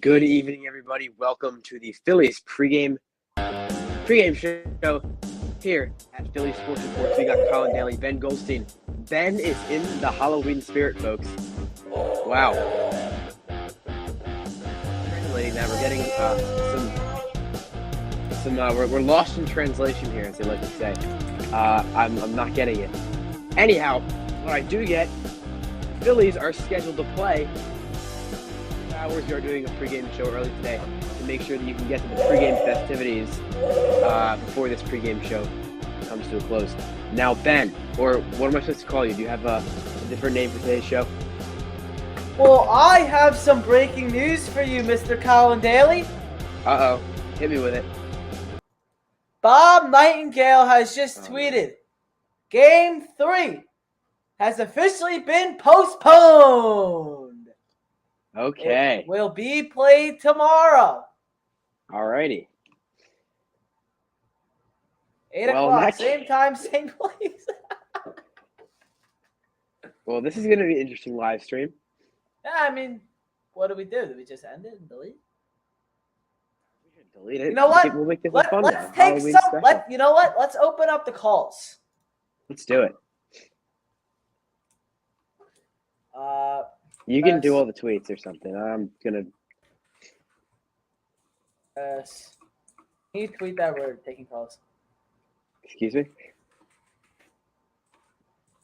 Good evening, everybody. Welcome to the Phillies pregame show here at Phillies Sports Reports. We got Colin Daly, Ben Goldstein. Ben is in the Halloween spirit, folks. Wow. Translating that, we're getting we're lost in translation here, as they like to say. I'm not getting it. Anyhow, what I do get, the Phillies are scheduled to play. Hours we are doing a pregame show early today to make sure that you can get to the pregame festivities before this pregame show comes to a close. Now, Ben, or what am I supposed to call you? Do you have a different name for today's show? Well, I have some breaking news for you, Mr. Colin Daly. Uh-oh. Hit me with it. Bob Nightingale has just tweeted, Game 3 has officially been postponed. Okay. It will be played tomorrow. Alrighty. 8 o'clock, same time, same place. Well, this is going to be an interesting live stream. Yeah, I mean, what do? Do we just end it and delete? We should delete it. You know what? We'll make this Let's take Halloween some. special. You know what? Let's open up the calls. Let's do it. You can do all the tweets or something. I'm going to... Can you tweet that we're taking calls? Excuse me?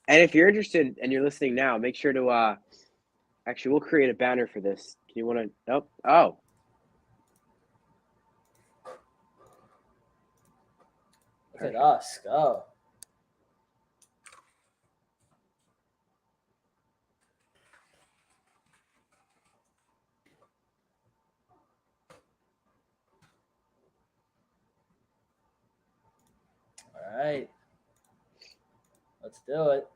And if you're interested and you're listening now, make sure to... Actually, we'll create a banner for this. Do you want to... Nope. Oh. Look at us go. All right. Let's do it.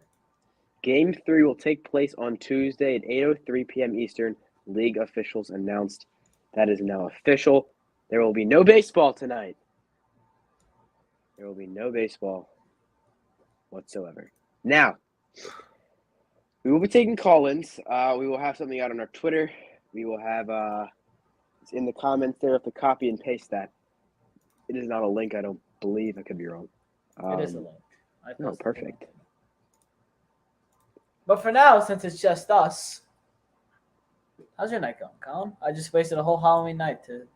Game 3 will take place on Tuesday at 8:03 p.m. Eastern. League officials announced that is now official. There will be no baseball tonight. There will be no baseball whatsoever. Now, we will be taking call-ins. We will have something out on our Twitter. We will have it's in the comments there. If to copy and paste that. It is not a link. I don't believe. I could be wrong. It is a link. No, perfect. But for now, since it's just us, how's your night going, Colin? I just wasted a whole Halloween night to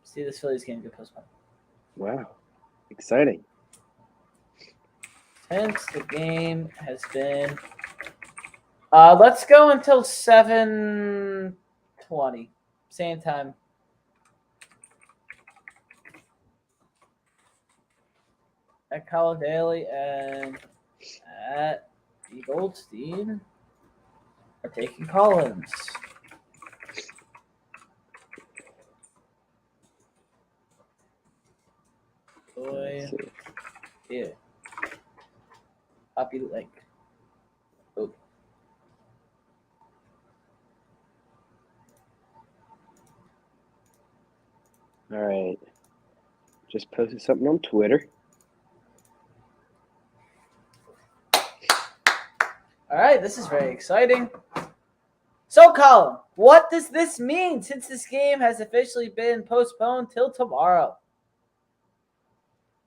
see this Phillies game get postponed. Wow. Exciting. Since the game has been... let's go until 7:20. Same time. At Colin Daly and at the Goldstein are taking call-ins. Boy, yeah. Copy the link. Oh. All right. Just posted something on Twitter. All right, this is very exciting. So, Colin, what does this mean since this game has officially been postponed till tomorrow?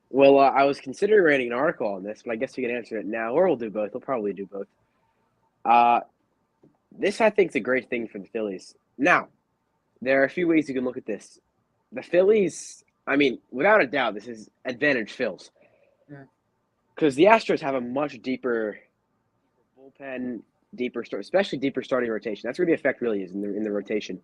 Well, I was considering writing an article on this, but I guess we can answer it now, or we'll do both. We'll probably do both. This, I think, is a great thing for the Phillies. Now, there are a few ways you can look at this. The Phillies, I mean, without a doubt, this is advantage Phils. Because the Astros have a much deeper bullpen, especially deeper starting rotation. That's where the effect really is in the rotation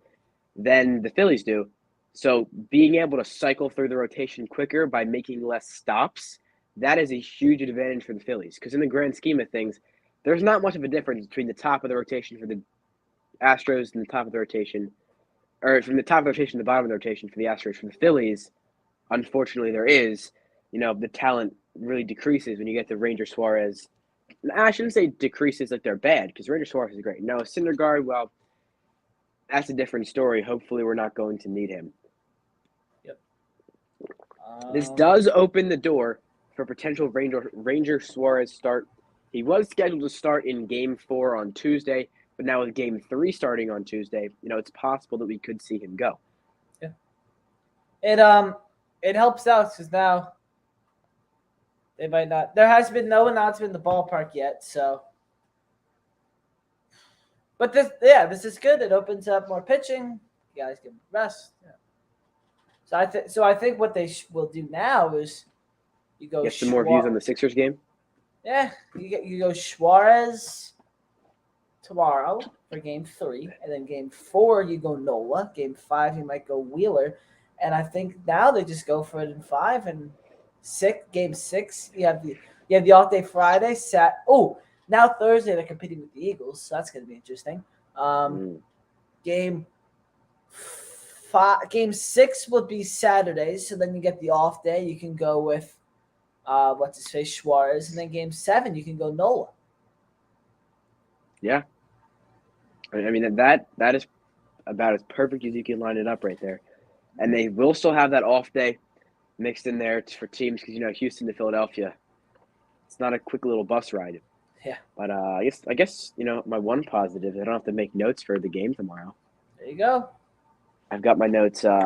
than the Phillies do. So being able to cycle through the rotation quicker by making less stops, that is a huge advantage for the Phillies. Because in the grand scheme of things, there's not much of a difference between the top of the rotation for the Astros and the top of the rotation, or from the top of the rotation to the bottom of the rotation for the Astros. For the Phillies, unfortunately, there is, the talent really decreases when you get to Ranger Suarez. I shouldn't say decreases like they're bad, because Ranger Suarez is great. No, Syndergaard, well, that's a different story. Hopefully, we're not going to need him. Yep. This does open the door for potential Ranger Suarez start. He was scheduled to start in Game 4 on Tuesday. But now with Game 3 starting on Tuesday, it's possible that we could see him go. Yeah. It helps out because now they might not. There has been no announcement in the ballpark yet, so. But this is good. It opens up more pitching. You guys can rest. Yeah. So I think what they will do now is you go. Get some more views on the Sixers game. Yeah, you go Suarez tomorrow for Game 3, and then Game 4 you go Nola. Game 5 you might go Wheeler, and I think now they just go for it in 5 and 6. Game 6 you have the off day Friday. Now Thursday they're competing with the Eagles, so that's going to be interesting. Game 6 would be Saturday, so then you get the off day. You can go with Suarez, and then Game 7 you can go Nola. Yeah, I mean that is about as perfect as you can line it up right there, and they will still have that off day mixed in there for teams because Houston to Philadelphia, it's not a quick little bus ride. Yeah, but I guess my one positive is I don't have to make notes for the game tomorrow. There you go. I've got my notes. I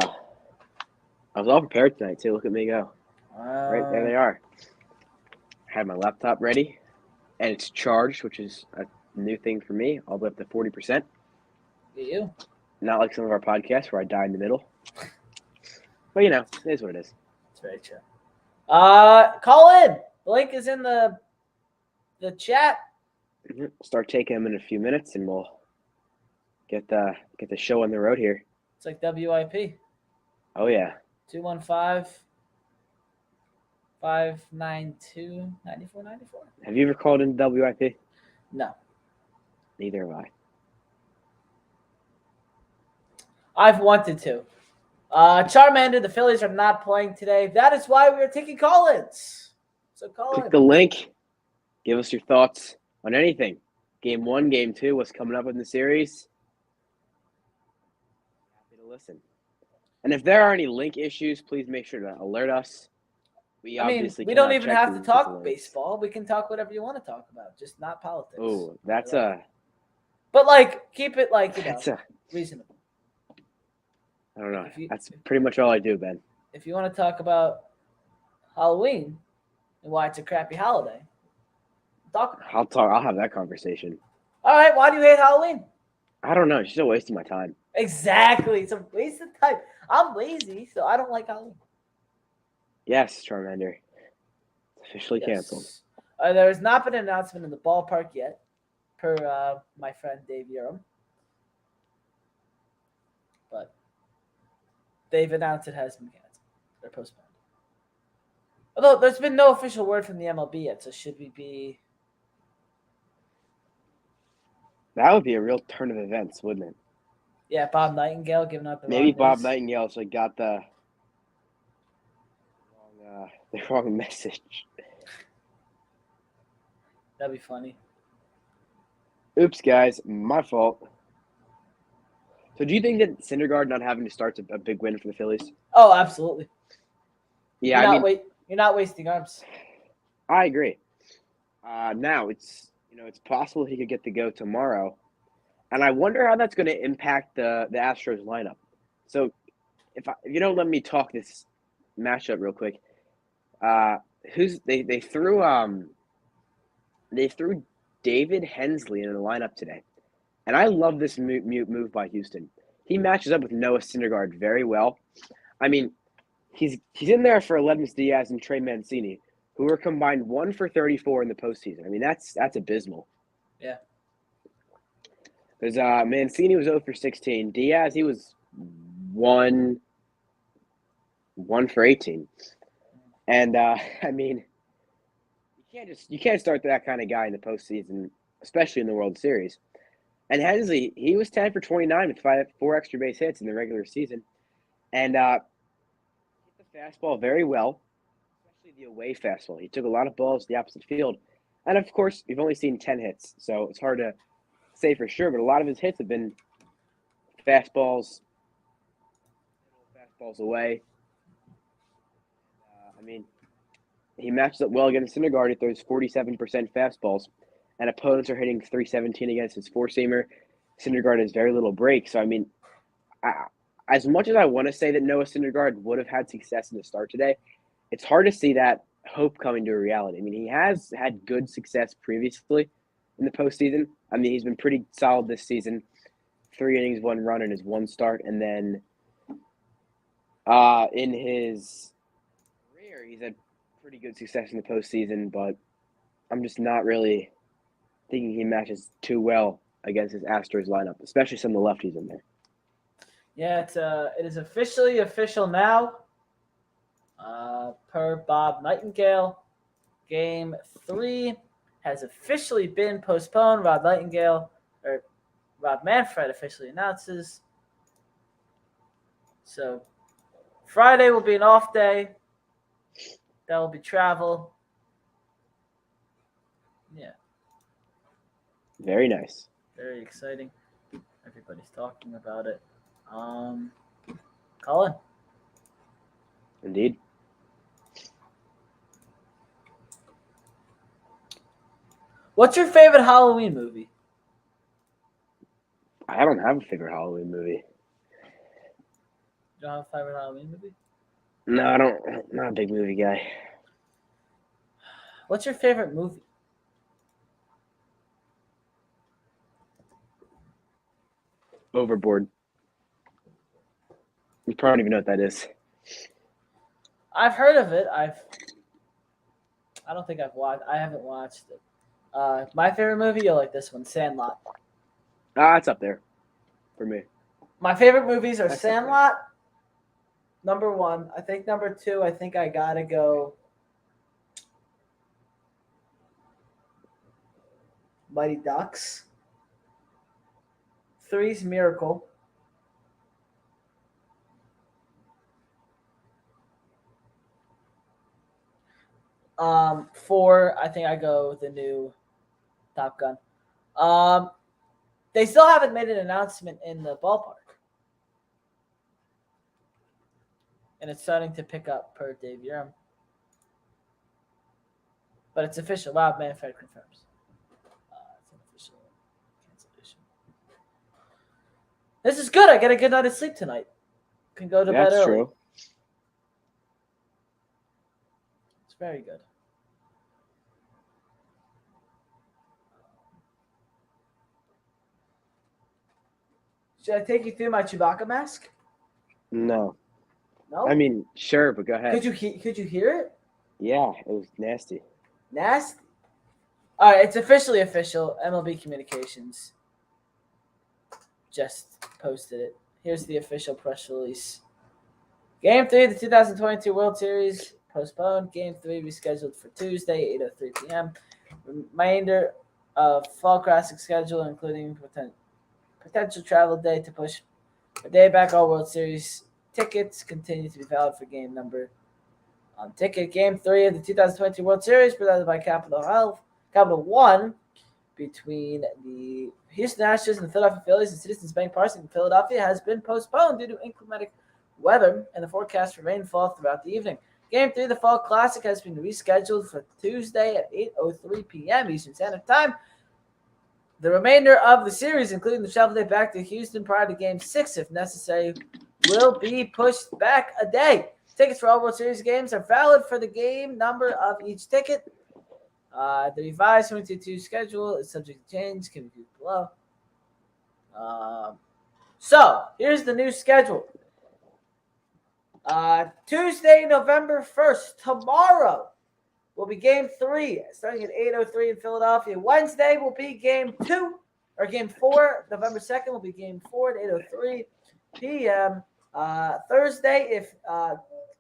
was all prepared tonight too. Look at me go. Right there they are. I had my laptop ready, and it's charged, which is a new thing for me, all the way up to 40%. You. Not like some of our podcasts where I die in the middle. But it is what it is. It's very true. Call in. The link is in the chat. Start taking them in a few minutes, and we'll get the show on the road here. It's like WIP. Oh yeah. 215-592-9494. Have you ever called in WIP? No. Neither have I. I've wanted to. Charmander, the Phillies are not playing today. That is why we are taking call-ins. So Click the link. Give us your thoughts on anything. Game 1, Game 2, what's coming up in the series. Happy to listen. And if there are any link issues, please make sure to alert us. We don't even have to talk baseball. We can talk whatever you want to talk about, just not politics. Oh, that's But keep it reasonable. I don't know. That's pretty much all I do, Ben. If you want to talk about Halloween and why it's a crappy holiday, talk about it. I'll have that conversation. All right. Why do you hate Halloween? I don't know. It's just a waste of my time. Exactly. It's a waste of time. I'm lazy, so I don't like Halloween. Yes, Charmander. It's officially canceled. There has not been an announcement in the ballpark yet, per my friend Dave Urim. But they've announced it has been canceled. They're postponed. Although there's been no official word from the MLB yet, so should we be... That would be a real turn of events, wouldn't it? Yeah, Bob Nightingale giving out the maybe Bob Nightingale also got the wrong message. That'd be funny. Oops, guys, my fault. So, do you think that Syndergaard not having to start's a big win for the Phillies? Oh, absolutely. Yeah, you're not wasting arms. I agree. Now it's possible he could get to go tomorrow, and I wonder how that's going to impact the Astros lineup. So, if you don't let me talk this matchup real quick, they threw David Hensley in the lineup today, and I love this move by Houston. He matches up with Noah Syndergaard very well. I mean, he's in there for Aledmys Diaz and Trey Mancini, who were combined 1 for 34 in the postseason. I mean, that's abysmal. Yeah. Because Mancini was 0 for 16. Diaz, he was 1 for 18. And I mean, you can't start that kind of guy in the postseason, especially in the World Series. And Hensley, he was 10 for 29 with 4 extra base hits in the regular season, and hit the fastball very well, especially the away fastball. He took a lot of balls to the opposite field, and of course, we've only seen 10 hits, so it's hard to say for sure. But a lot of his hits have been fastballs away. I mean, he matches up well against Syndergaard. He throws 47% fastballs, and opponents are hitting 317 against his four-seamer. Syndergaard has very little break. So, I mean, as much as I want to say that Noah Syndergaard would have had success in the start today, it's hard to see that hope coming to a reality. I mean, he has had good success previously in the postseason. I mean, he's been pretty solid this season. 3 innings, 1 run in his 1 start. And then in his career, he's had pretty good success in the postseason, but I'm just not really thinking he matches too well against his Astros lineup, especially some of the lefties in there. Yeah, it is officially official now. Per Bob Nightingale, Game 3 has officially been postponed. Rob Manfred officially announces. So Friday will be an off day. That will be travel. Yeah. Very nice. Very exciting. Everybody's talking about it. Colin. Indeed. What's your favorite Halloween movie? I don't have a favorite Halloween movie. You don't have a favorite Halloween movie? No, I don't. I'm not a big movie guy. What's your favorite movie? Overboard. You probably don't even know what that is. I've heard of it. I don't think I've watched. I haven't watched it. My favorite movie, you'll like this one, Sandlot. It's up there for me. My favorite movies are Sandlot, number 1. I think number 2, I think I gotta go Mighty Ducks. 3's Miracle. 4, I think I go with the new Top Gun. They still haven't made an announcement in the ballpark. And it's starting to pick up per Dave Urim. But it's official. Rob Manfred confirms. It's an official cancellation. This is good. I get a good night of sleep tonight. Can go to bed early. That's true. It's very good. Should I take you through my Chewbacca mask? No. No? I mean, sure, but go ahead. Could you hear it? Yeah, it was nasty. Nasty? All right, it's officially official. MLB Communications just posted it. Here's the official press release. Game 3 of the 2022 World Series postponed. Game 3 rescheduled for Tuesday, 8:03 p.m. Remainder of Fall Classic schedule, including potential travel day to push a day back. All World Series tickets continue to be valid for game number on ticket. Game 3 of the 2022 World Series presented by Capital One between the Houston Astros and the Philadelphia Phillies and Citizens Bank Park in Philadelphia has been postponed due to inclement weather and the forecast for rainfall throughout the evening. Game 3 of the Fall Classic has been rescheduled for Tuesday at 8:03 p.m. Eastern Standard Time. The remainder of the series, including the travel day back to Houston prior to Game 6, if necessary, will be pushed back a day. Tickets for all World Series games are valid for the game number of each ticket. The revised 2022 schedule is subject to change. Can be viewed below. So, here's the new schedule. Tuesday, November 1st, tomorrow, will be Game 3, starting at 8:03 in Philadelphia. Wednesday will be Game 4. November 2nd will be Game 4 at 8:03 p.m. Thursday,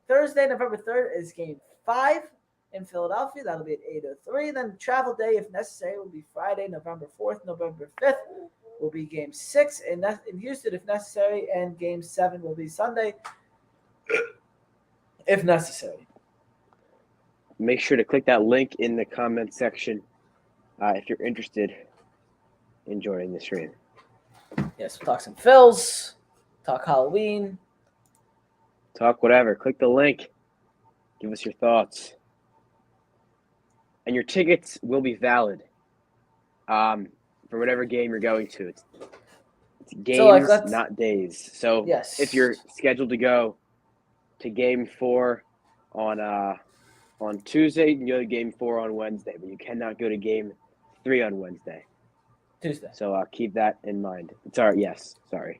November 3rd, is Game 5 in Philadelphia. That'll be at 8:03. Then travel day, if necessary, will be Friday, November 4th. November 5th will be Game 6 in Houston, if necessary. And Game 7 will be Sunday, if necessary. Make sure to click that link in the comment section if you're interested in joining the stream. Yes, we'll talk some Phils, talk Halloween. Talk whatever. Click the link. Give us your thoughts. And your tickets will be valid For whatever game you're going to. It's games, So, like, let's- not days. So Yes. if you're scheduled to go to Game 4 on Tuesday, you can go to Game 4 on Wednesday, but you cannot go to Game 3 on Wednesday. Tuesday. So keep that in mind. Sorry. Yes. Sorry.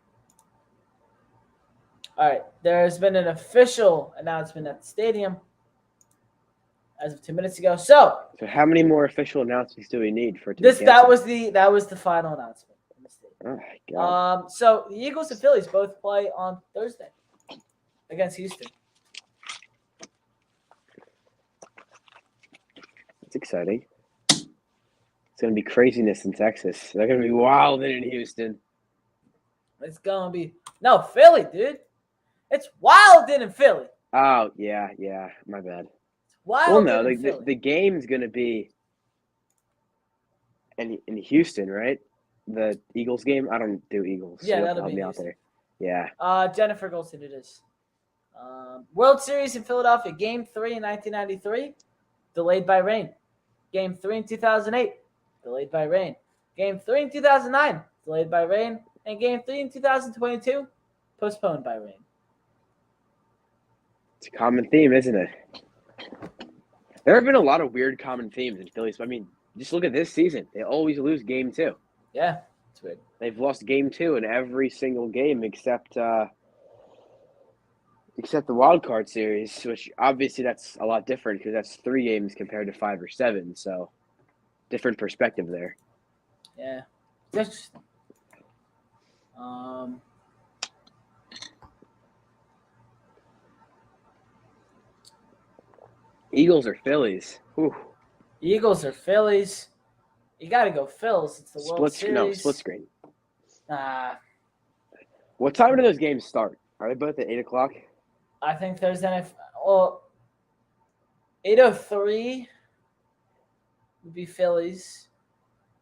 All right. There has been an official announcement at the stadium as of 2 minutes ago. So how many more official announcements do we need for this? That was the final announcement in the stadium. Oh my God. So the Eagles and Phillies both play on Thursday against Houston. It's exciting. It's going to be craziness in Texas. They're going to be wild in Houston. It's going to be Philly, dude. It's wild in Philly. Oh, yeah, my bad. Wild well, no, in Philly. The game's going to be in Houston, right? The Eagles game? I don't do Eagles. Yeah, so that'll help be me Houston. out there. Yeah. Jennifer Goldstein, it is. World Series in Philadelphia, Game 3 in 1993, delayed by rain. Game 3 in 2008, delayed by rain. Game 3 in 2009, delayed by rain. And Game 3 in 2022, postponed by rain. It's a common theme, isn't it? There have been a lot of weird common themes in Phillies. I mean, just look at this season. They always lose Game 2. Yeah, it's weird. They've lost Game 2 in every single game except the wild card series, which obviously that's a lot different because that's 3 games compared to 5 or 7. So, different perspective there. Yeah. Just, Eagles or Phillies? Whew. Eagles or Phillies? You got to go Phils. It's the World Series. No, split screen. What time do those games start? Are they both at 8 o'clock? I think Thursday night. Well, 8:03 would be Phillies.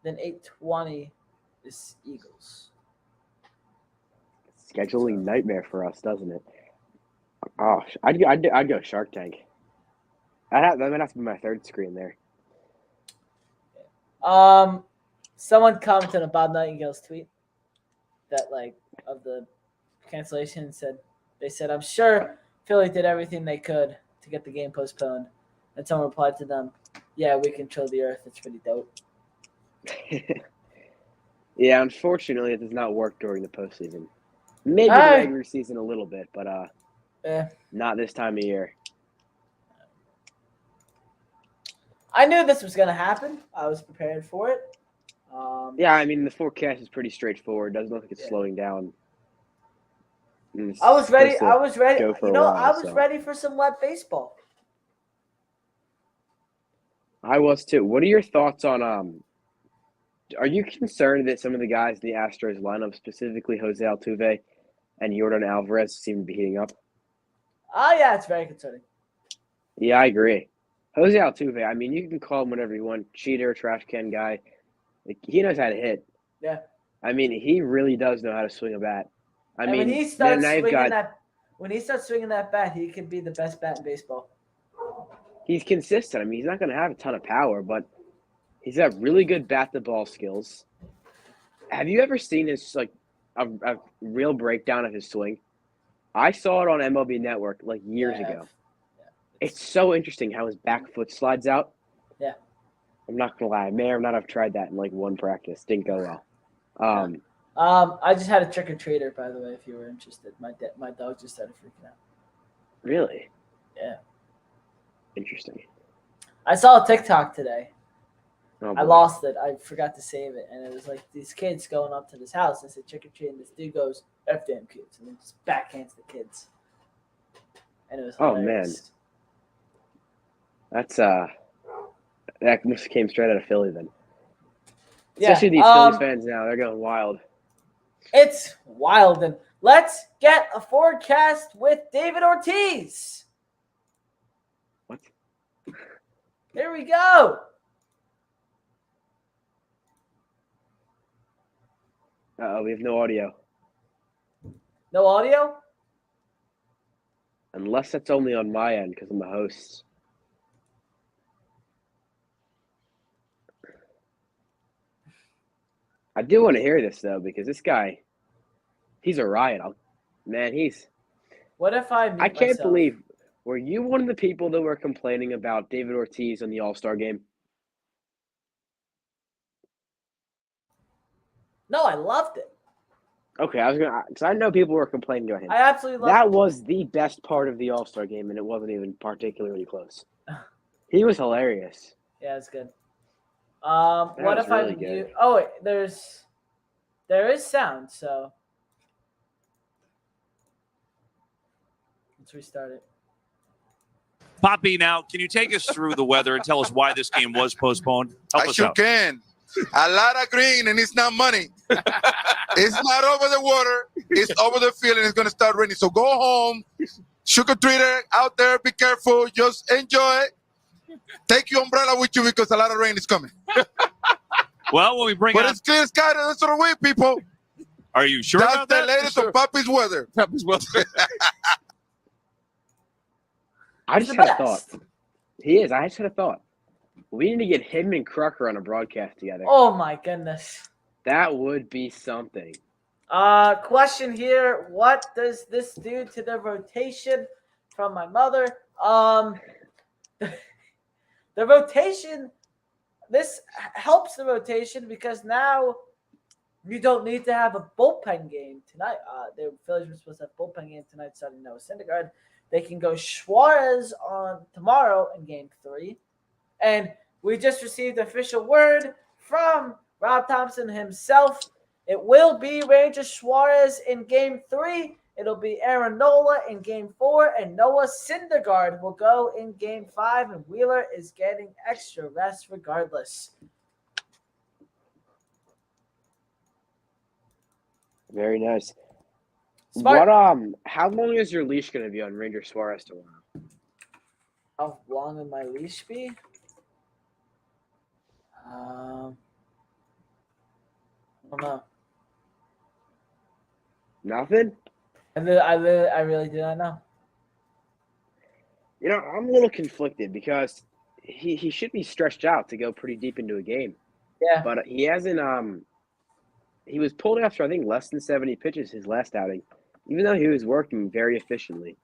Then 8:20 is Eagles. Scheduling nightmare for us, doesn't it? Oh, I'd go Shark Tank. That might have to be my third screen there. Someone commented on Bob Nightingale's tweet that of the cancellation they said I'm sure Philly did everything they could to get the game postponed, and someone replied to them, "Yeah, we control the earth. It's pretty dope." Yeah, unfortunately, it does not work during the postseason. Maybe the regular season a little bit, but not this time of year. I knew this was going to happen. I was prepared for it. Yeah, I mean, the forecast is pretty straightforward. Doesn't look like it's slowing down. I was ready. I was ready. Ready for some wet baseball. I was too. What are your thoughts on are you concerned that some of the guys in the Astros lineup, specifically Jose Altuve and Yordan Alvarez, seem to be heating up? Oh, yeah, it's very concerning. Yeah, I agree. Jose Altuve, I mean, you can call him whatever you want, cheater, trash can guy. He knows how to hit. Yeah. I mean, he really does know how to swing a bat. When he starts swinging that bat, he could be the best bat in baseball. He's consistent. I mean, he's not going to have a ton of power, but he's got really good bat-to-ball skills. Have you ever seen his a real breakdown of his swing? I saw it on MLB Network years ago. Yeah. It's so interesting how his back foot slides out. Yeah. I'm not going to lie. I may or not have tried that in one practice. Didn't go well. I just had a trick-or-treater, by the way, if you were interested. My dog just started freaking out. Really? Yeah. Interesting. I saw a TikTok today. Oh, I lost it. I forgot to save it. And it was these kids going up to this house. I said, trick-or-treat. And this dude goes, F damn kids. And then just backhands the kids. And it was hilarious. Oh, man. That's, that must came straight out of Philly then. Yeah. Especially these Phillies fans now. They're going wild. It's wild. And let's get a forecast with David Ortiz. What? Here we go. We have no audio. No audio? Unless that's only on my end because I'm the host. I do want to hear this though because this guy, he's a riot. What if I I mute can't myself? believe. Were you one of the people that were complaining about David Ortiz on the All-Star game? No, I loved it. Okay, I was gonna because I know people were complaining about him. I absolutely loved That it. was the best part of the All-Star game, and it wasn't even particularly close. He was hilarious. Yeah, it's good. That What was if I really mute? good. Oh, wait, there is sound, so let's restart it. Poppy, now, can you take us through the weather and tell us why this game was postponed? Help I us sure out. can. A lot of green, and it's not money. It's not over the water. It's over the field, and it's going to start raining. So go home, trick-or-treater out there. Be careful. Just enjoy it. Take your umbrella with you because a lot of rain is coming. Well, when we bring But out, it's clear sky the rest of the week, people. are you sure That's about the that? latest on Papi's weather. Pappy's weather. I He's just the had a thought. best. He is. I just had a thought. We need to get him and Crucker on a broadcast together. Oh my goodness. That would be something. Question here: what does this do to the rotation? From my mother. The rotation. This helps the rotation because now you don't need to have a bullpen game tonight. The Phillies were supposed to have a bullpen game tonight, starting Noah Syndergaard. They can go Suarez on tomorrow in Game 3. And we just received official word from Rob Thompson himself. It will be Ranger Suarez in Game 3. It'll be Aaron Nola in Game 4. And Noah Syndergaard will go in Game 5. And Wheeler is getting extra rest regardless. Very nice. Smart. How long is your leash going to be on Ranger Suarez tomorrow? How long will my leash be? I don't know. Nothing? I really do not know. You know, I'm a little conflicted because he should be stretched out to go pretty deep into a game. Yeah. But he hasn't he was pulled after I think less than 70 pitches his last outing, even though he was working very efficiently.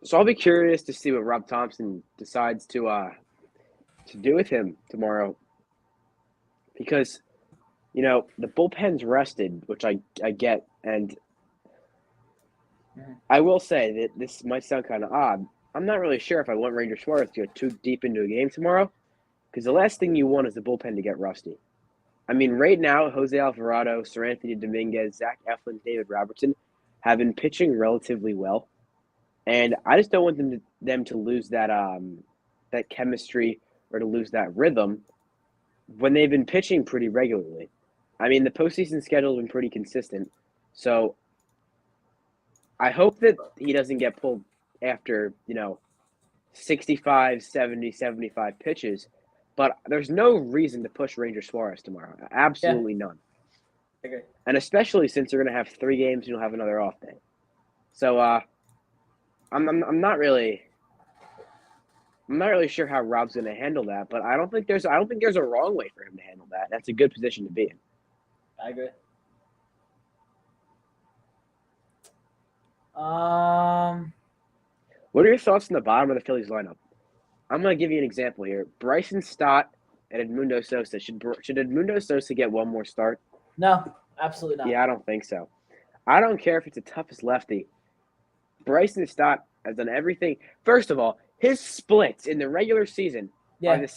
So I'll be curious to see what Rob Thompson decides to do with him tomorrow. Because, you know, the bullpen's rested, which I get, and I will say that this might sound kind of odd. I'm not really sure if I want Ranger Suarez to go too deep into a game tomorrow, because the last thing you want is the bullpen to get rusty. I mean, right now, Jose Alvarado, Seranthony Dominguez, Zach Eflin, David Robertson have been pitching relatively well, and I just don't want them to lose that chemistry or to lose that rhythm when they've been pitching pretty regularly. I mean, the postseason schedule has been pretty consistent, so I hope that he doesn't get pulled after, 65, 70, 75 pitches, but there's no reason to push Ranger Suarez tomorrow. Absolutely none. I agree. And especially since they're going to have 3 games and you'll have another off day. So I'm not really sure how Rob's going to handle that, but I don't think there's a wrong way for him to handle that. That's a good position to be in. I agree. What are your thoughts on the bottom of the Phillies lineup? I'm going to give you an example here. Bryson Stott and Edmundo Sosa. Should Edmundo Sosa get one more start? No, absolutely not. Yeah, I don't think so. I don't care if it's the toughest lefty. Bryson Stott has done everything. First of all, his splits in the regular season are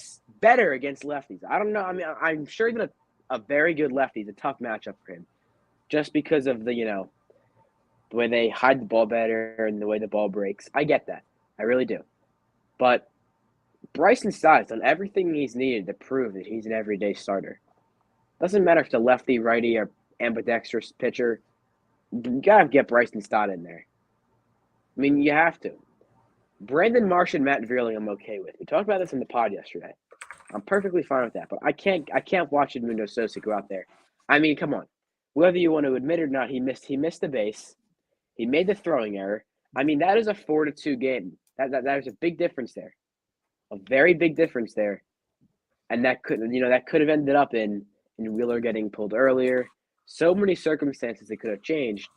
better against lefties. I don't know. I mean, I'm sure even a very good lefty is a tough matchup for him, just because of the way they hide the ball better and the way the ball breaks. I get that. I really do. But Bryson Stott has done everything he's needed to prove that he's an everyday starter. Doesn't matter if it's a lefty, righty, or ambidextrous pitcher. You got to get Bryson Stott in there. I mean, you have to. Brandon Marsh and Matt Vierling I'm okay with. We talked about this in the pod yesterday. I'm perfectly fine with that, but I can't watch Edmundo Sosa go out there. I mean, come on. Whether you want to admit it or not, he missed the base. He made the throwing error. I mean, that is a 4-2 game. That is a big difference there. A very big difference there. And that could have ended up in and Wheeler getting pulled earlier. So many circumstances that could have changed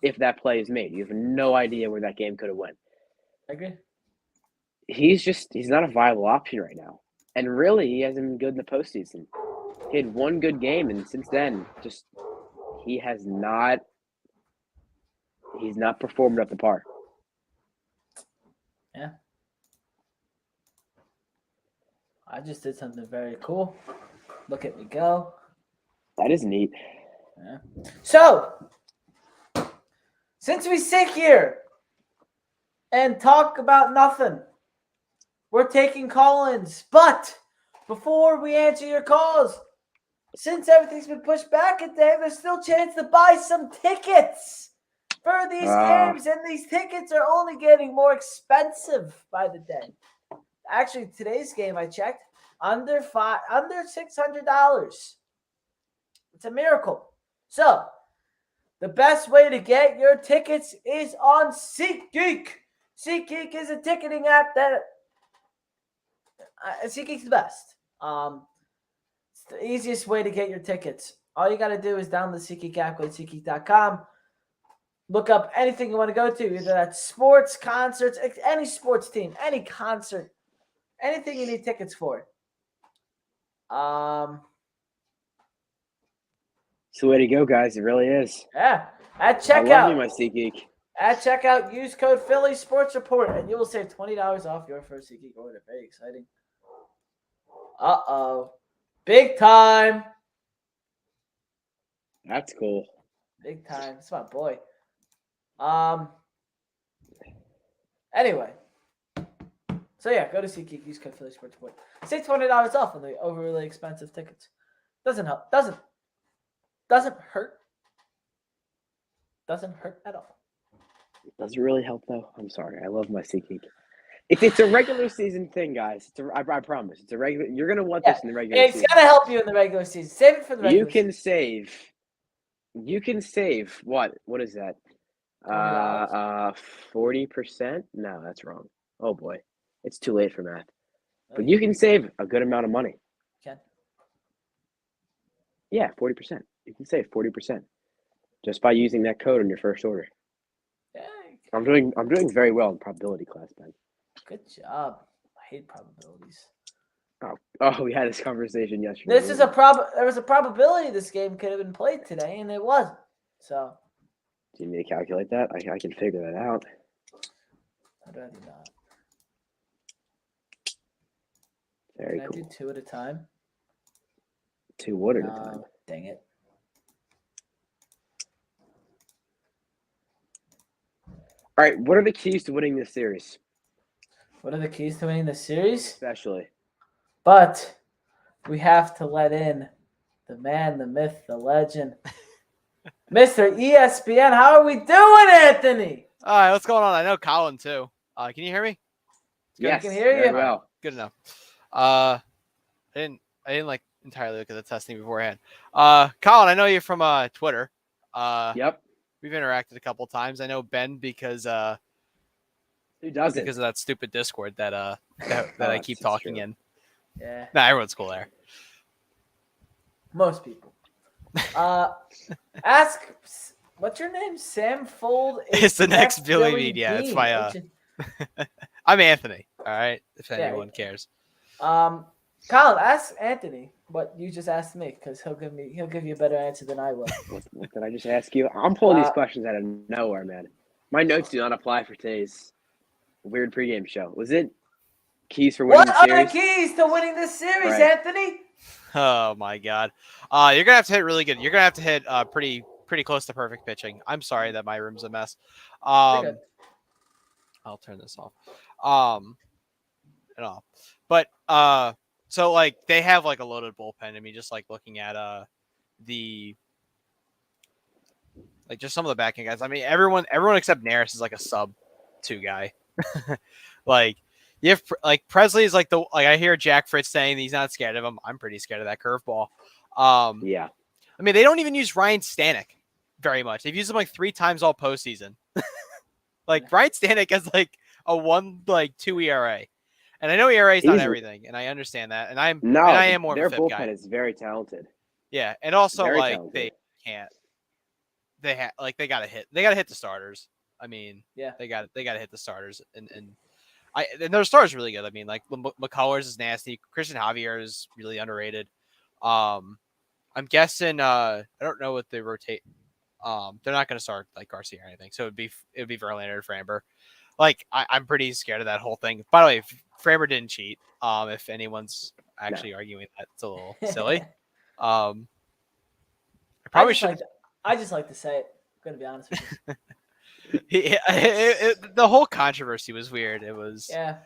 if that play is made. You have no idea where that game could have went. I agree. He's not a viable option right now. And really, he hasn't been good in the postseason. He had one good game, and since then, he's not performed up to par. Yeah. I just did something very cool. Look at me go. That is neat. Yeah. So, since we sit here and talk about nothing, we're taking call-ins. But before we answer your calls, since everything's been pushed back a day, there's still a chance to buy some tickets for these games, and these tickets are only getting more expensive by the day. Actually, today's game I checked under $600. It's a miracle. So, the best way to get your tickets is on SeatGeek. SeatGeek is a ticketing app that SeatGeek's the best. It's the easiest way to get your tickets. All you got to do is download the SeatGeek app, go to SeatGeek.com. Look up anything you want to go to, either that's sports, concerts, any sports team, any concert, anything you need tickets for. It's the way to go, guys. It really is. Yeah. At I love checkout, you, my SeatGeek. use code Phillies Sports Report, and you will save $20 off your first SeatGeek order. Very exciting. Uh-oh. Big time. That's cool. Big time. It's my boy. Anyway. So yeah, go to SeatGeek, use code Philly Sports Report. Save $20 off on the overly expensive tickets. Doesn't help. Doesn't hurt. Doesn't hurt at all. Does it really help though? I'm sorry. I love my SeatGeek. If it's a regular season thing, guys, I promise. It's a regular. You're gonna want this in the regular season. It's gonna help you in the regular season. Save it for the regular season. You can save what? What is that? 40%? No, that's wrong. Oh boy, it's too late for math. But you can save a good amount of money. You can. Yeah, 40%. You can save 40% just by using that code on your first order. Yeah. I'm doing very well in probability class, Ben. Good job. I hate probabilities. Oh, we had this conversation yesterday. There was a probability this game could have been played today, and it wasn't. So. Do you need to calculate that? I can figure that out. I'd rather not. Very Can cool. I do two at a time? Two what at a time? Dang it. All right, what are the keys to winning this series? What are the keys to winning the series? Especially. But we have to let in the man, the myth, the legend, Mr. ESPN. How are we doing, Anthony? All right, what's going on? I know Colin too. Can you hear me? Yes, I can hear very you. well. Good enough. I didn't like entirely look at the testing beforehand. Colin, I know you from Twitter. Yep. We've interacted a couple times. I know Ben because Who doesn't? because of that stupid Discord that I keep talking true. in. Yeah, Nah, everyone's cool there. most people. Ask, what's your name? Sam Fold. It's the next Billy Bean. Yeah, it's my. I'm Anthony. All right, if anyone cares. Colin, ask Anthony what you just asked me, because he'll give you a better answer than I will. What did I just ask you? I'm pulling these questions out of nowhere, man. My notes do not apply for today's weird pregame show. Was it keys for winning the series? What are the keys to winning this series, Right. Anthony? Oh my God. You're gonna have to hit really good. You're gonna have to hit pretty close to perfect pitching. I'm sorry that my room's a mess. Good. I'll turn this off. And all. But so like they have like a loaded bullpen. I mean, just like looking at the like just some of the backing guys. I mean, everyone except Neris is like a sub 2 guy. Like you have like Presley is like I hear Jack Fritz saying he's not scared of him. I'm pretty scared of that curveball. Yeah. I mean, they don't even use Ryan Stanek very much. They've used him like 3 times all postseason. Like Ryan Stanek has like a 1.2 ERA. And I know ERA is not everything, and I understand that. And I am more of a their FIP bullpen guy. is very talented. Yeah, and also Very like talented. they can't. They gotta hit. They gotta hit the starters. I mean, Yeah. they gotta hit the starters, and their starters really good. I mean, like McCullers is nasty. Christian Javier is really underrated. I'm guessing. I don't know what they rotate. They're not gonna start like Garcia or anything, so it would be Verlander or Framber. Like I'm pretty scared of that whole thing. By the way, Framber didn't cheat. If anyone's actually arguing that, it's a little silly. I probably should. I just like to say it. I'm gonna be honest with you. The whole controversy was weird. It was Yeah.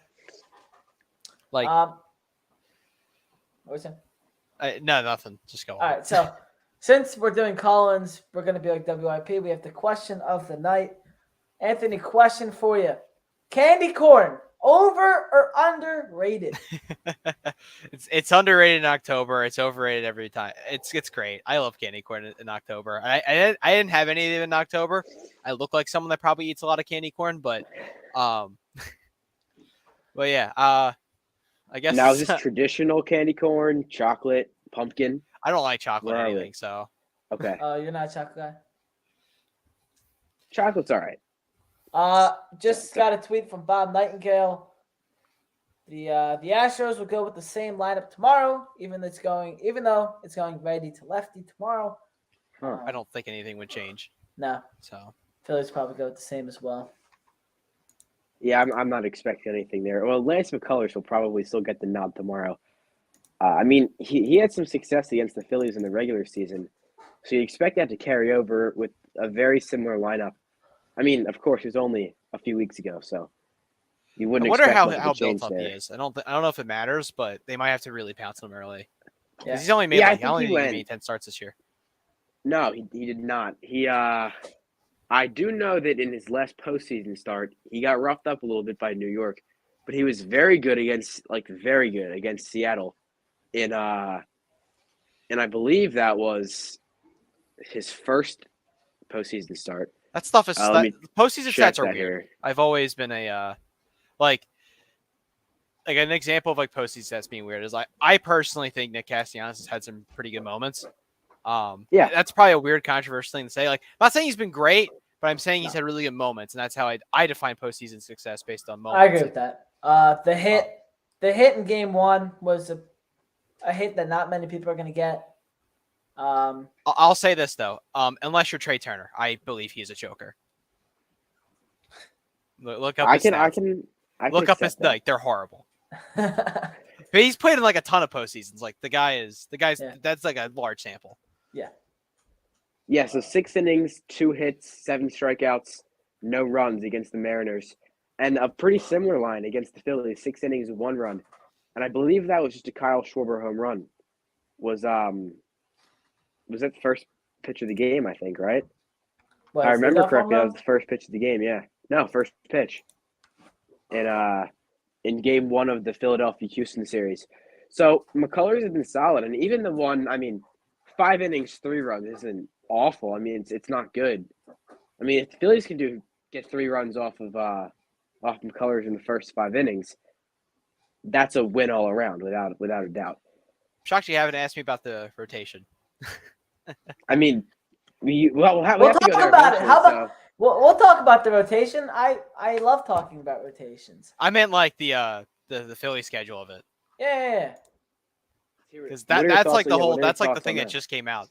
like What was it? no, nothing. Just go on. All right. So since we're doing Collins, we're gonna be like WIP. We have the question of the night. Anthony, question for you: candy corn, over or underrated? It's underrated in October. It's overrated every time. It's great. I love candy corn in October. I didn't have any of it in October. I look like someone that probably eats a lot of candy corn, but yeah. I guess Now, is this traditional candy corn, chocolate, pumpkin? I don't like chocolate Where are we? anything, so Okay. Oh, you're not a chocolate guy. Chocolate's all right. Just got a tweet from Bob Nightingale. The Astros will go with the same lineup tomorrow, even though it's going righty to lefty tomorrow. Huh. I don't think anything would change. No, So Phillies probably go with the same as well. Yeah, I'm not expecting anything there. Well, Lance McCullers will probably still get the nod tomorrow. I mean, he had some success against the Phillies in the regular season, so you expect that to carry over with a very similar lineup. I mean, of course, it was only a few weeks ago, so you I wouldn't wonder expect how much of a built change up he there. is. I don't know if it matters, but they might have to really pounce him early Yeah. because he's only made Yeah, I like think only he went. made 10 starts this year. No, he did not. I do know that in his last postseason start, he got roughed up a little bit by New York, but he was very good against Seattle, and I believe that was his first postseason start. That stuff is Let me postseason check stats are that weird. here. I've always been a like an example of like postseason stats being weird is like I personally think Nick Castellanos has had some pretty good moments. Yeah. That's probably a weird controversial thing to say. Like, I'm not saying he's been great, but I'm saying he's had really good moments, and that's how I define postseason success based on moments. I agree with that. The hit in game one was a hit that not many people are going to get. I'll say this though, unless you're Trey Turner, I believe he is a choker. Look up. His I stats. can Look up his accept that. like they're horrible. But he's played in like a ton of postseasons. Like the guy's Yeah. that's like a large sample. Yeah, so 6 innings, 2 hits, 7 strikeouts, no runs against the Mariners, and a pretty similar line against the Phillies, 6 innings, 1 run, and I believe that was just a Kyle Schwarber home run. Was that the first pitch of the game? I think, right? What, I is remember leadoff correctly. home That run? was the first pitch of the game. Yeah, no, first pitch, and in game 1 of the Philadelphia-Houston series. So McCullers has been solid, and even the one, I mean, 5 innings, 3 runs isn't awful. I mean, it's not good. I mean, if the Phillies can get 3 runs off McCullers in the first 5 innings, that's a win all around, without a doubt. I'm shocked you haven't asked me about the rotation. I mean, we'll have We'll to go talk there about it. eventually, How about so- we'll talk about the rotation. I love talking about rotations. I meant like the Philly schedule of it. Yeah. Because What are your that's thoughts like the on- whole what are your that's like the thoughts thing on that just came out.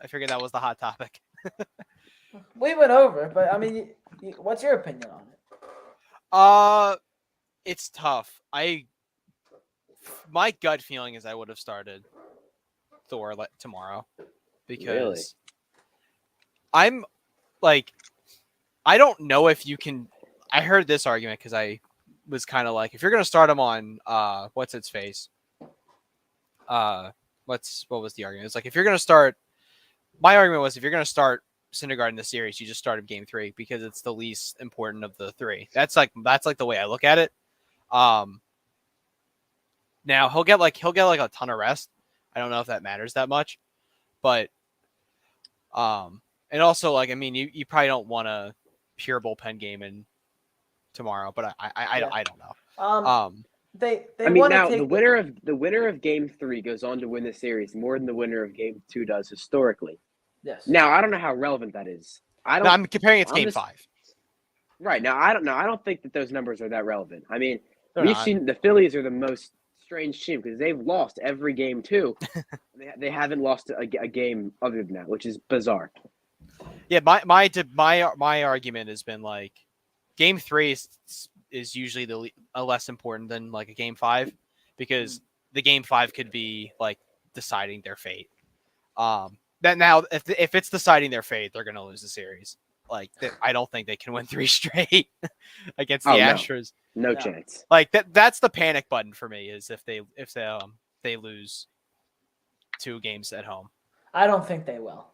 I figured that was the hot topic. We went over, but I mean, what's your opinion on it? It's tough. My gut feeling is I would have started Thor tomorrow because Really? I'm like I don't know if you can. I heard this argument because I was kind of like, if you're gonna start him on what's its face, what was the argument? It's like if you're gonna start. My argument was if you're gonna start Syndergaard in the series, you just start him game 3 because it's the least important of the 3. That's like the way I look at it. Now he'll get like a ton of rest. I don't know if that matters that much, but and also like I mean you probably don't want a pure bullpen game in tomorrow, but I don't know. they I mean, want to now take the winner of Game 3 goes on to win the series more than the winner of Game 2 does historically. yes. Now, I don't know how relevant that is. No, I'm comparing it to I'm Game just- 5. Right now, I don't know. I don't think that those numbers are that relevant. I mean, They're we've not. seen the Phillies are the most strange team because they've lost every game too. They haven't lost a game other than that, which is bizarre. Yeah, my argument has been like Game 3 is usually less important than like a Game 5 because the Game 5 could be like deciding their fate. That now if it's deciding their fate, they're gonna lose the series. Like I don't think they can win 3 straight against the Astros. No chance. Like that's the panic button for me is if they lose 2 games at home. I don't think they will.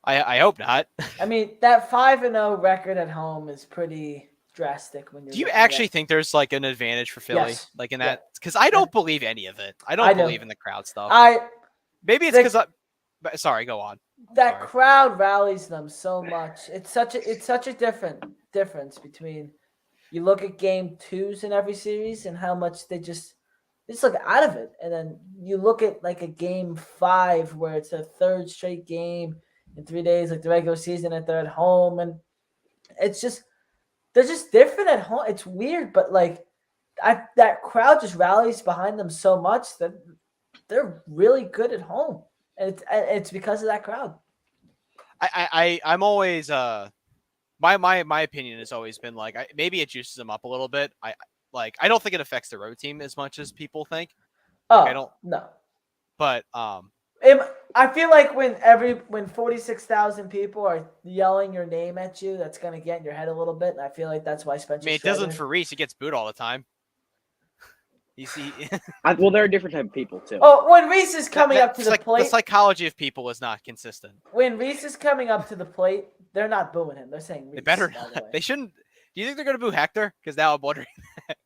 I hope not. I mean, that 5-0 record at home is pretty drastic when you're. Do you looking actually at- think there's like an advantage for Philly? Yes. Like in that? Because I don't believe any of it. I don't I do. believe in the crowd stuff. Maybe it's they- because sorry, go on. that Sorry. crowd rallies them so much. It's such a difference between you look at Game 2s in every series and how much they just look out of it, and then you look at like a Game 5 where it's a third straight game in 3 days, like the regular season, and they're at home, and it's just they're just different at home. It's weird, but like that crowd just rallies behind them so much that they're really good at home, and it's because of that crowd. I'm always my opinion has always been like maybe it juices them up a little bit. I don't think it affects the road team as much as people think. I don't. No. But I feel like when 46,000 people are yelling your name at you, that's gonna get in your head a little bit, and I feel like that's why Spencer. I mean, it doesn't for Reese. He gets booed all the time. You see, Well, they're different type of people too. Oh, when Reese is coming up to the plate, the psychology of people is not consistent. when Reese is coming up to the plate, they're not booing him. They're saying Reese. They better by the not. way. They shouldn't. Do you think they're going to boo Hector? Because now I'm wondering.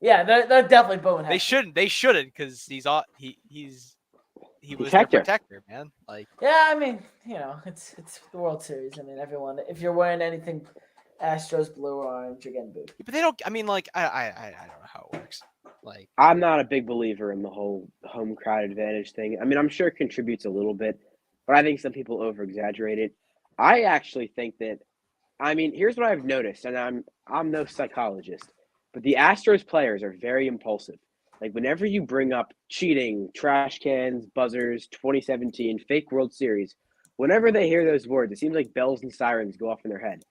Yeah, they're definitely booing him. They shouldn't. They shouldn't because he was Hector. their protector, man. Like Yeah, I mean, it's the World Series. I mean, everyone. If you're wearing anything Astros blue or orange, you're getting booed. but they don't. I mean, like I don't know how it works. Like I'm not a big believer in the whole home crowd advantage thing. I mean, I'm sure it contributes a little bit, but I think some people over exaggerate it. I actually think that. I mean, here's what I've noticed, and I'm no psychologist, but the Astros players are very impulsive. Like whenever you bring up cheating, trash cans, buzzers, 2017, fake World Series, whenever they hear those words, it seems like bells and sirens go off in their head.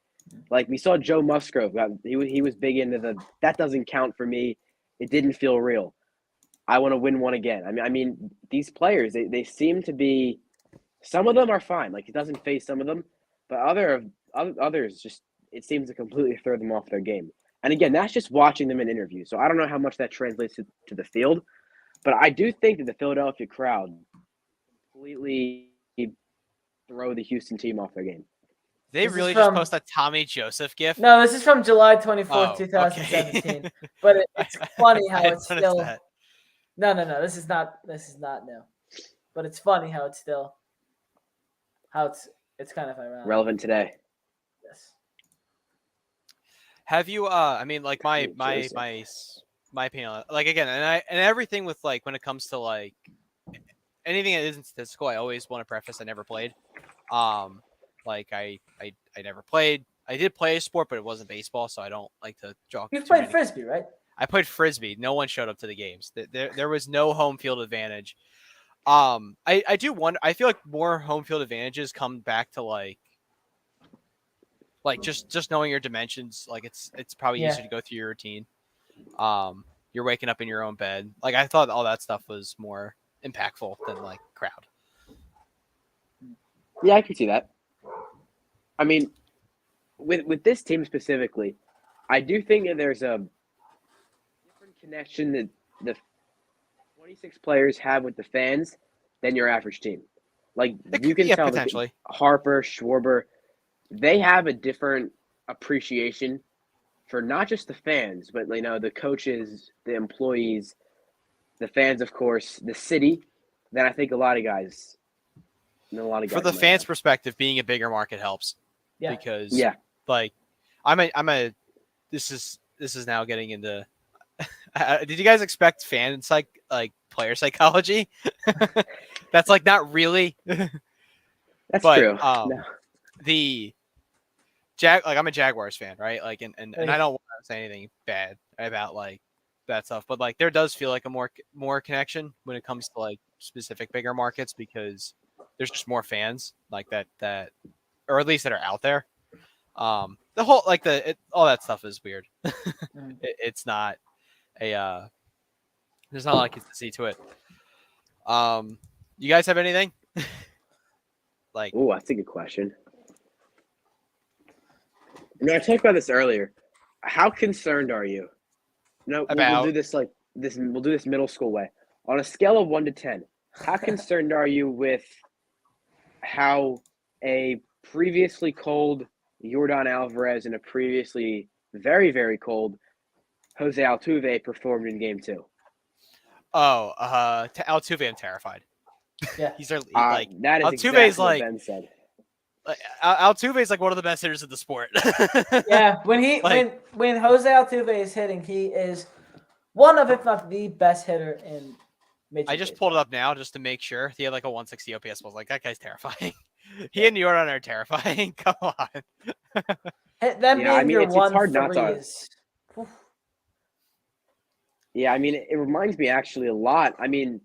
Like we saw Joe Musgrove, he was big into that doesn't count for me. It didn't feel real. I want to win one again. I mean, these players, they seem to be. Some of them are fine. Like it doesn't phase some of them, but others just it seems to completely throw them off their game. And again, that's just watching them in interviews. So I don't know how much that translates to the field, but I do think that the Philadelphia crowd completely throw the Houston team off their game. they This is really just from- post a Tommy Joseph gif. No, this is from July 24th, Oh, 2017. okay. But it's funny how I it's noticed still. that. No. This is not new. But it's funny how it's still. How it's kind of ironic. Relevant today. Yes. Have you? I mean, like my Joseph. my opinion. Like again, and everything with like when it comes to like anything that isn't statistical, I always want to preface I never played. Like I never played. I did play a sport, but it wasn't baseball, so I don't like to draw. You too played many- frisbee, right? I played frisbee. No one showed up to the games. There was no home field advantage. I do wonder. I feel like more home field advantages come back to like just knowing your dimensions. Like it's probably Yeah. easier to go through your routine. You're waking up in your own bed. Like I thought all that stuff was more impactful than like crowd. Yeah, I can see that. I mean, with this team specifically, I do think that there's a different connection that the 26 players have with the fans than your average team. Like you can tell that potentially. Harper, Schwarber, they have a different appreciation for not just the fans, but the coaches, the employees, the fans, of course, the city. Than I think a lot of guys. For For the fans' perspective, being a bigger market helps. Yeah. Because Yeah. like this is now getting into Did you guys expect player psychology? That's like not really. That's But true. No. the I'm a Jaguars fan, right? Like, and I don't want to say anything bad about like that stuff, but like there does feel like a more connection when it comes to like specific bigger markets because there's just more fans like that, or at least that are out there. The whole like all that stuff is weird. It's not a there's not a lot of consistency to it. You guys have anything? Like, Oh, that's a good question. I mean, I talked about this earlier. How concerned are you? No, we'll do this like this. We'll do this middle school way. On a scale of 1 to 10, how concerned are you with how a previously cold Yordan Alvarez and a previously very, very cold Jose Altuve performed in Game 2? Altuve, I'm terrified. Yeah, He's like that is Altuve's exactly like what Ben said. Altuve is like one of the best hitters in the sport. Yeah, when Jose Altuve is hitting, he is one of, if not the best hitter in Major I just Baseball. pulled it up now just to make sure. He had like a 160 OPS. I was like, that guy's terrifying. He and Yordan are terrifying. Come on. Them Yeah, I being mean, your it's hard not 1-3 to. is. Oof. Yeah, I mean, it reminds me actually a lot. I mean,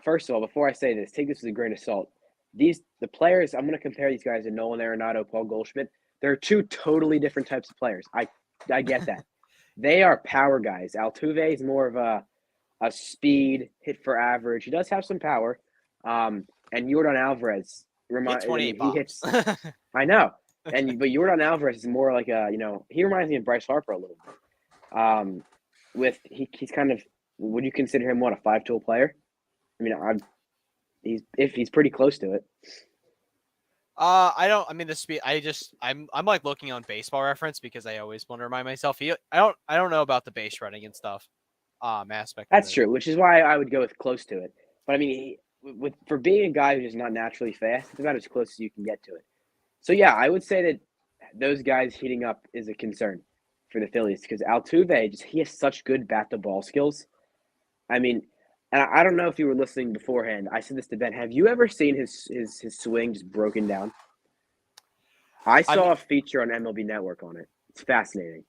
first of all, before I say this, take this with a grain of salt. The players, I'm going to compare these guys to Nolan Arenado, Paul Goldschmidt. They're two totally different types of players. I get that. They are power guys. Altuve is more of a speed, hit for average. He does have some power. And Yordan Alvarez, He hits. I know. But Yordan Alvarez is more like he reminds me of Bryce Harper a little bit. He's kind of, would you consider him a 5-tool player? I mean, he's pretty close to it. I don't. I mean, the speed. I'm like looking on Baseball Reference because I always want to remind myself. I don't know about the base running and stuff. Aspect. That's true, which is why I would go with close to it. But I mean, for being a guy who's not naturally fast, it's about as close as you can get to it. So yeah, I would say that those guys heating up is a concern for the Phillies because Altuve he has such good bat to ball skills. I mean, and I don't know if you were listening beforehand. I said this to Ben. Have you ever seen his swing just broken down? I saw a feature on MLB Network on it. It's fascinating.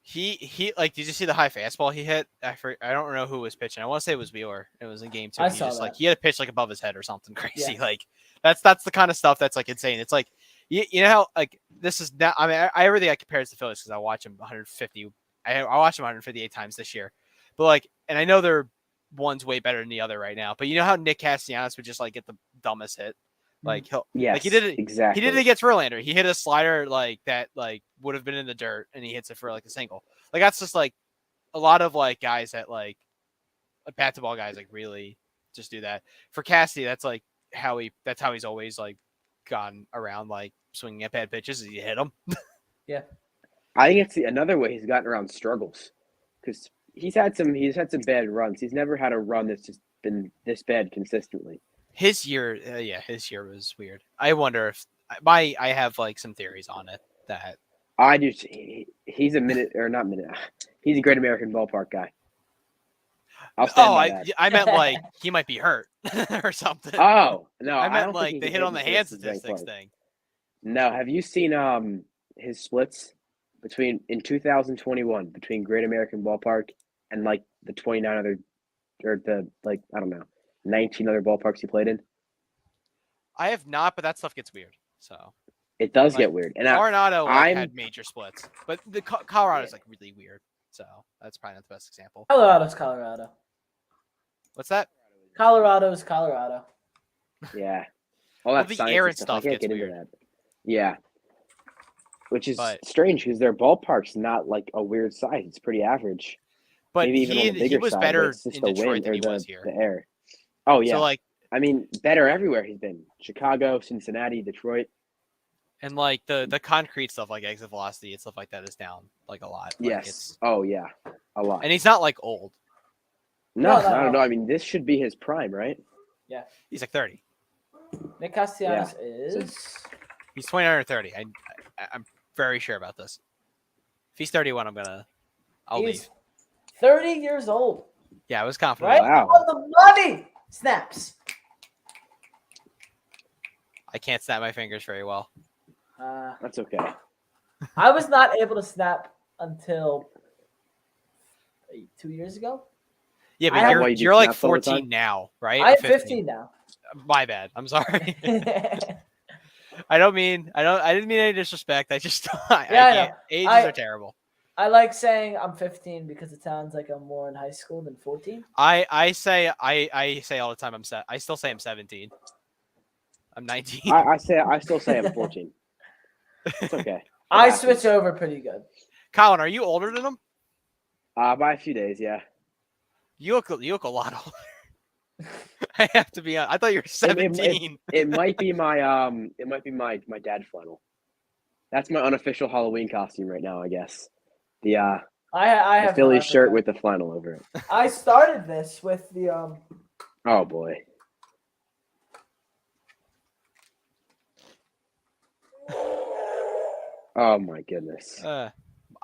He like, did you see the high fastball he hit? I don't know who was pitching. I want to say it was Wheeler. It was in Game 2. I saw that. Like he had a pitch like above his head or something crazy. Yeah. Like that's the kind of stuff that's like insane. It's like you know how like this is not. I mean, I everything I compare it to the Phillies because I watch him 150. I watched him 158 times this year, but like, and I know they're one's way better than the other right now. But you know how Nick Castellanos would just like get the dumbest hit. Like he did it exactly. He did it against Verlander. He hit a slider like that, like would have been in the dirt, and he hits it for like a single. Like that's just like a lot of like guys that like bat to ball guys like really just do that. For Cassidy, that's like how he's always like gone around like swinging at bad pitches. Is you hit them. Yeah, I think it's another way he's gotten around struggles because he's had some bad runs. He's never had a run that's just been this bad consistently. His year was weird. I wonder if I have like some theories on it that I do. He's a he's a Great American Ballpark guy. I'll stand by that. I meant like he might be hurt or something. Oh no, I meant like the hit on the hand statistics thing. No, have you seen his splits in 2021 between Great American Ballpark and like the 29 other or the like I don't know 19 other ballparks he played in? I have not, but that stuff gets weird. So it does get weird. And Arenado had major splits, but the Colorado's like really weird. So that's probably not the best example. Colorado's Colorado. What's that? Colorado's Colorado. Yeah. All that the air and stuff I can't gets get weird. into that. Yeah. Which is strange because their ballpark's not like a weird size. It's pretty average. But maybe even on the bigger he was side, better it's just in Detroit than he was here. The air. Oh yeah. So like, I mean, better everywhere he's been. Chicago, Cincinnati, Detroit. And like the concrete stuff, like exit velocity and stuff like that, is down like a lot. Like yes. Oh yeah, a lot. And he's not like old. No, not at all. I mean, this should be his prime, right? Yeah. He's like 30. Nick Castellanos is. He's 29 or 30. I'm very sure about this. If he's 31, I'll leave. 30 years old. Yeah, I was confident. Right? Wow. On the money. Snaps. I can't snap my fingers very well. That's okay. I was not able to snap until 2 years ago. Yeah, I but have- you're, Why you do you're like snaps all the 14 time? now, right? I'm Or 15 now. My bad. I'm sorry. I didn't mean any disrespect. I just Yeah, I can't. know. Ages I- are terrible. I like saying I'm 15 because it sounds like I'm more in high school than 14. I say all the time I still say I'm 17. I'm 19. I still say I'm 14. It's okay. It I happens. switch over pretty good. Colin, are you older than him? By a few days, yeah. You look a lot older. I have to be honest. I thought you were 17. It might be my dad flannel. That's my unofficial Halloween costume right now, I guess. The I the have Phillies no shirt Africa. with the flannel over it. I started this with the Oh boy. Oh my goodness. My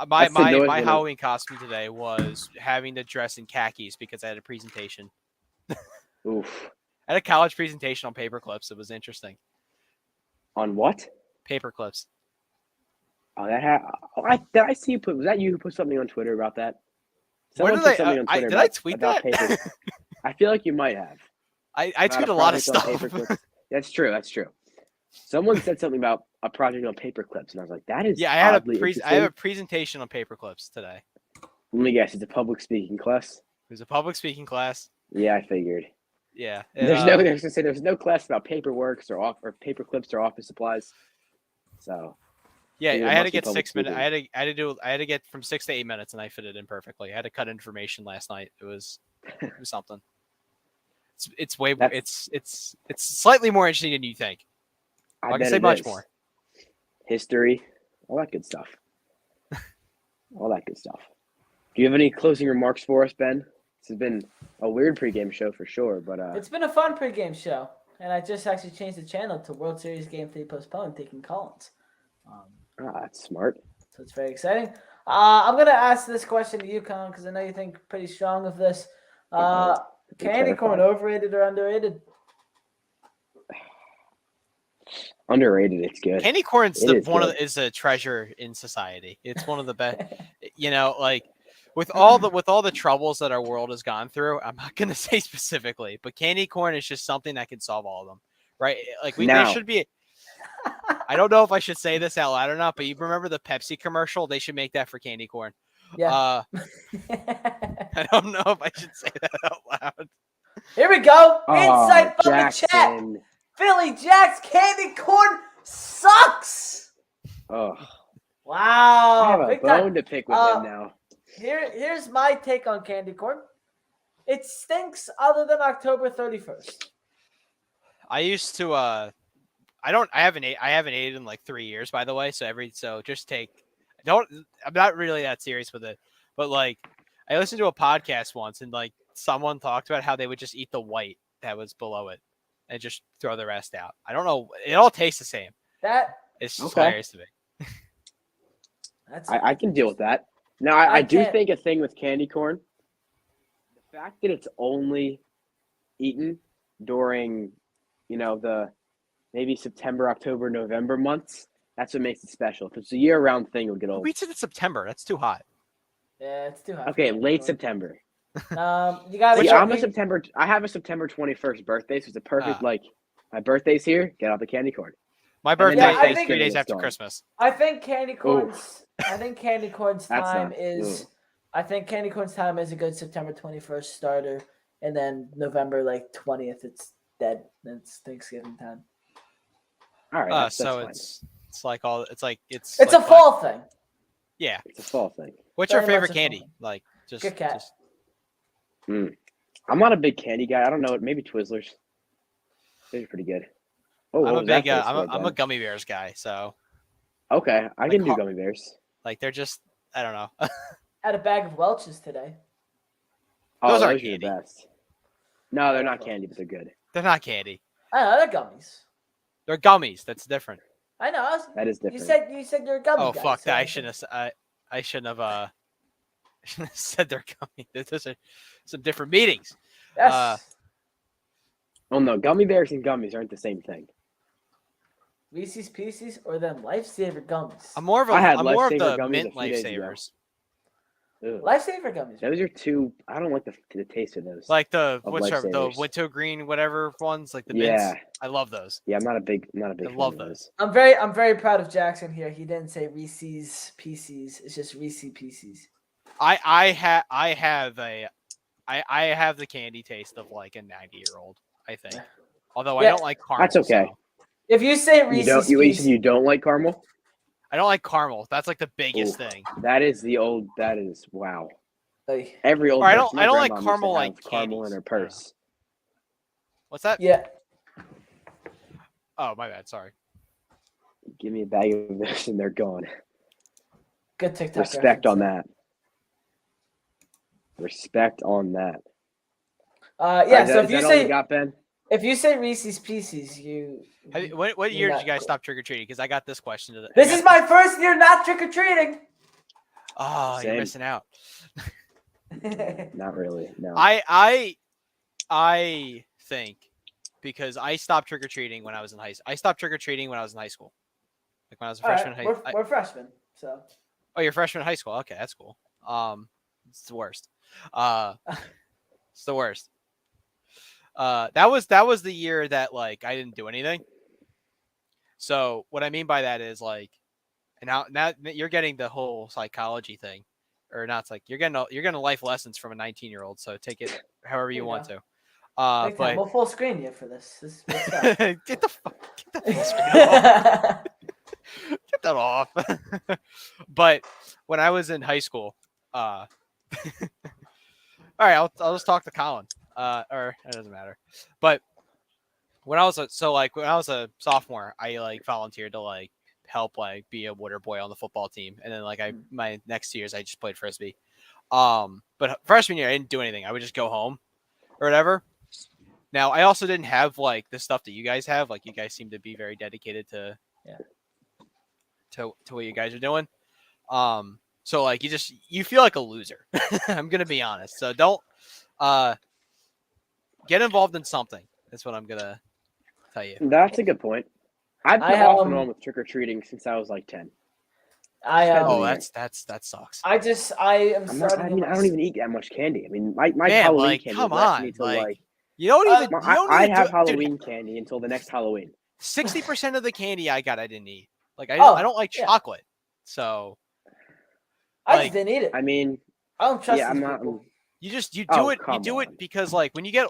That's the noise when it- Halloween costume today was having to dress in khakis because I had a presentation. Oof. I had a college presentation on paper clips. It was interesting. On what? Paper clips. Oh, did I see you put? Was that you who put something on Twitter about that? Where Someone did put I- something on I- Twitter did I about- tweet about that? paper. I feel like you might have. I About tweet a lot of project on stuff. paper clips. That's true. That's true. Someone said something about a project on paper clips, and I was like, "That is Yeah, I had oddly I have interesting." a presentation on paper clips today. Let me guess. It's a public speaking class. It was a public speaking class. Yeah, I figured. Yeah. There's no class about paperwork or paper clips or office supplies. So Yeah, It I had to must be get public 6 minutes. speaking. I had to get from 6 to 8 minutes, and I fit it in perfectly. I had to cut information last night. It was something. It's way more. That's- It's slightly more interesting than you think. I can bet say it much is. more. History, all that good stuff. All that good stuff. Do you have any closing remarks for us, Ben? This has been a weird pregame show for sure, but It's been a fun pregame show, and I just actually changed the channel to World Series Game 3 postponed, taking Collins. that's smart. So it's very exciting. I'm going to ask this question to you, Colin, because I know you think pretty strong of this. Candy corn, overrated or underrated? Underrated. It's good. Candy corn's It is good. is a treasure in society. It's one of the best. Like with all the troubles that our world has gone through. I'm not going to say specifically, but candy corn is just something that can solve all of them, right? Like there Now. should be. I don't know if I should say this out loud or not, but you remember the Pepsi commercial? They should make that for candy corn. Yeah. I don't know if I should say that out loud. Here we go. Insight from the chat. Jackson. Philly Jack's candy corn sucks. Oh, Wow. I have a Big bone time. to pick with him now. Here's my take on candy corn. It stinks other than October 31st. I used to I haven't ate it in like 3 years, by the way. I'm not really that serious with it, but like I listened to a podcast once and like someone talked about how they would just eat the white that was below it and just throw the rest out. I don't know. It all tastes the same. It's just Okay. hilarious to me. I can deal with that. Now, I do can't- think a thing with candy corn, the fact that it's only eaten during, the maybe September, October, November months, that's what makes it special. If it's a year-round thing, it'll get Who old. eats it in September? That's too hot. Yeah, it's too hot. Okay, for late candy September. corn. You got See, to I have a September 21st birthday, so it's a perfect, Ah. my birthday's here, get out the candy corn. My And then birthday Yeah, I is think- 3 days it's after gone. Christmas. I think candy corn's That's time not- is ugh. I think candy corn's time is a good September 21st starter, and then November 20th it's dead. Then it's Thanksgiving time. All right, that's So fine. it's like all it's like It's like a fall thing. Yeah. It's a fall thing. What's your Very much favorite a candy? fall. Like just Kit Kat. just I'm not a big candy guy. I don't know. Maybe Twizzlers. They're pretty good. Oh, I'm what a was that big face I'm right a then? gummy bears guy. So Okay, I like can do har- gummy bears. like they're just I don't know. Had a bag of Welch's today. Oh, Those those aren't are the candy. best. No, they're not candy, but they're good. They're not candy. I know they're gummies. They're gummies. That's different. I know. That is You different. said you're a gummy Oh guy. fuck so that! I shouldn't have. said they're coming. Those are some different meetings. Yes. Oh no, gummy bears and gummies aren't the same thing. Reese's Pieces or them Lifesaver gummies. I'm more of I more had of the Lifesaver gummies a mint few days ago. lifesavers. Ugh. Lifesaver gummies. Those are too. I don't like the taste of those. Like the Of whichever the Lifesavers. wintergreen whatever ones, like the mints. Yeah. I love those. Yeah, I'm not a big I fan love of those. I'm very proud of Jackson here. He didn't say Reese's Pieces. It's just Reese's Pieces. I have the candy taste of like a 90-year-old, I think. Although I Yeah. don't like caramel. That's okay. So If you say You Reese's don't. You Pieces, said you don't like caramel. I don't like caramel. That's like the biggest Ooh. thing. That is the old. That is wow. like, Every old. Or I person, don't my like grandma used to caramel, have like caramel in candies. her I don't know. purse. What's that? yeah, Oh, my bad. Sorry. Give me a bag of this and they're gone. good TikTok. Respect on reference that. Respect on that. there. Yeah. Is So that- if is you that all you say got, Ben? Reese's Pieces, What you're year did not you guys cool. stop trick or treating? Because I got this question. This is my first year not trick or treating. Oh, you're Same. missing out. Not really. No. I think because I stopped trick or treating when I was in I stopped trick or treating when I was in high school. Like when I was a All freshman. right, we're freshmen, so Oh, you're a freshman in high school. Okay, that's cool. It's the worst. It's the worst. That was the year that like I didn't do anything. So what I mean by that is like, and now you're getting the whole psychology thing, or not? It's like you're getting life lessons from a 19-year-old. So take it however you want to. Big time. But We'll full screen you for this. This is good stuff. get the full screen off. Get that off. But when I was in high school, all right, I'll just talk to Colin. Or it doesn't matter. But when I was a sophomore, I like volunteered to like help like be a water boy on the football team, and then like my next 2 years I just played frisbee. But freshman year I didn't do anything. I would just go home or whatever. Now I also didn't have like the stuff that you guys have. Like you guys seem to be very dedicated to what you guys are doing. So like you feel like a loser. I'm gonna be honest. So don't get involved in something. That's what I'm gonna tell you. That's a good point. I've been off and on with trick or treating since I was like 10. That sucks. I am starting. I don't even eat that much candy. I mean, my Man, Halloween like, candy come lasts on, me till like, like you don't even. I have Halloween candy until the next Halloween. 60% of the candy I got, I didn't eat. Like I don't like yeah. chocolate, so I like, just didn't eat it. I mean, I don't trust yeah, these I'm not. people. you do Oh, it. You do come on. it because like when you get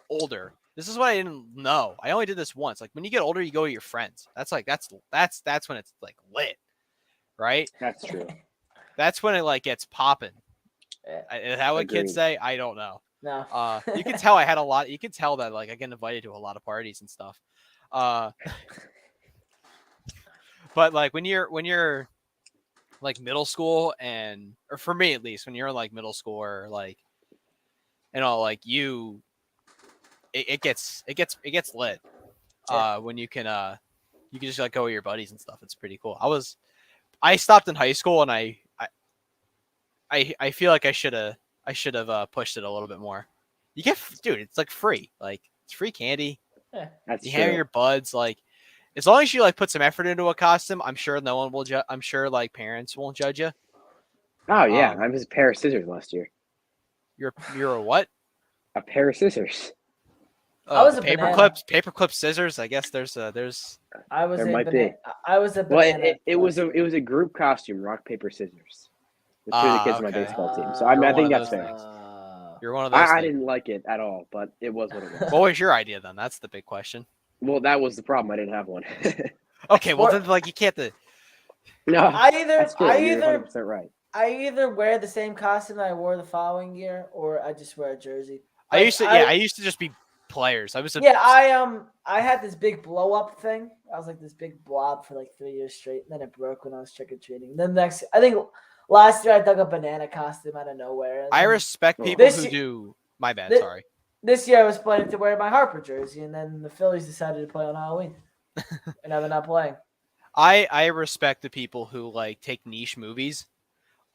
older. This is what I didn't know. I only did this once. Like when you get older, you go with your friends. That's when it's like lit, right? That's true. That's when it like gets popping. Yeah. Is that what kids Agreed. say? I don't know. No. You can tell I had a lot. You can tell that like I get invited to a lot of parties and stuff. But like when you're like middle school or for me at least, when you're in like middle school or like, like it gets lit. When you can just like go with your buddies and stuff. It's pretty cool. I stopped in high school and I feel like I should have pushed it a little bit more. It's like free. Like it's free candy. Yeah. That's You true. hang your buds. Like as long as you like put some effort into a costume, I'm sure no one will judge. I'm sure like parents won't judge you. Oh yeah, I was a pair of scissors last year. You're a what? A pair of scissors. I was a paper banana. clips, scissors. I guess there's I was There a might banana. be. I was a Well, banana. it was a group costume, rock paper scissors. With two of the kids on my okay. baseball team. So I You're think one of that's those fair. things. You're one of those. I didn't like it at all, but it was what it was. What was your idea then? That's the big question. Well, that was the problem. I didn't have one. Okay, well then like you can't. No, that's true. You're either 100% right. I either wear the same costume that I wore the following year, or I just wear a jersey. I used to just be players. I had this big blow up thing. I was like this big blob for like 3 years straight, and then it broke when I was trick or treating. Then I think last year I dug a banana costume out of nowhere. I respect people This who year- do. My bad. This- Sorry. This year I was planning to wear my Harper jersey, and then the Phillies decided to play on Halloween, and now they're not playing. I respect the people who like take niche movies,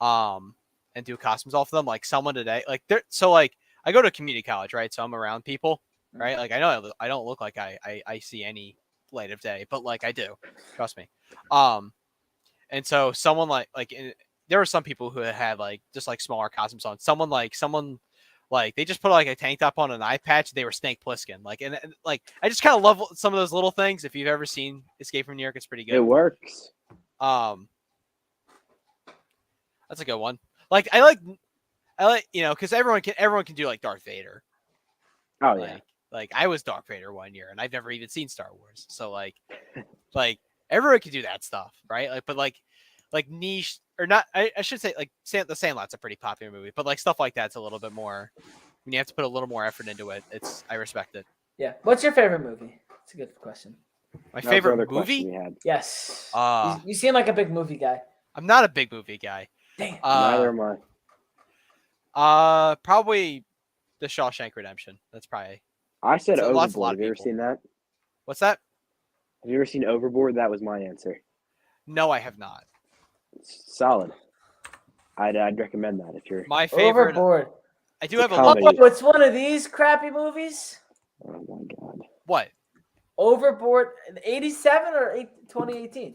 and and do costumes off of them. Like someone today, like I go to community college, right? So I'm around people, right? Like I know I don't look like I see any light of day, but like I do, trust me. And so someone there were some people who had like just like smaller costumes on. Someone they just put like a tank top on an eye patch. They were Snake Plissken. And I just kind of love some of those little things. If you've ever seen Escape from New York, it's pretty good. It works. That's a good one. Like I like because everyone can do like Darth Vader. Oh yeah. Like I was Darth Vader one year, and I've never even seen Star Wars. So like everyone can do that stuff, right? Like niche or not. I should say like The Sandlot's a pretty popular movie, but like stuff like that's a little bit more. When you have to put a little more effort into it, I respect it. Yeah. What's your favorite movie? It's a good question. My favorite movie? Yes. You seem like a big movie guy. I'm not a big movie guy. Damn. Neither am I. Probably The Shawshank Redemption. That's probably. I said So Overboard. lot Have of you ever people. seen that? What's that? Have you ever seen Overboard? That was my answer. No, I have not. It's solid. I'd recommend that if you're. My favorite. Overboard. I do have a comedy. little. Oh, it's one of these crappy movies. Oh my god. What? Overboard, 87 or 2018?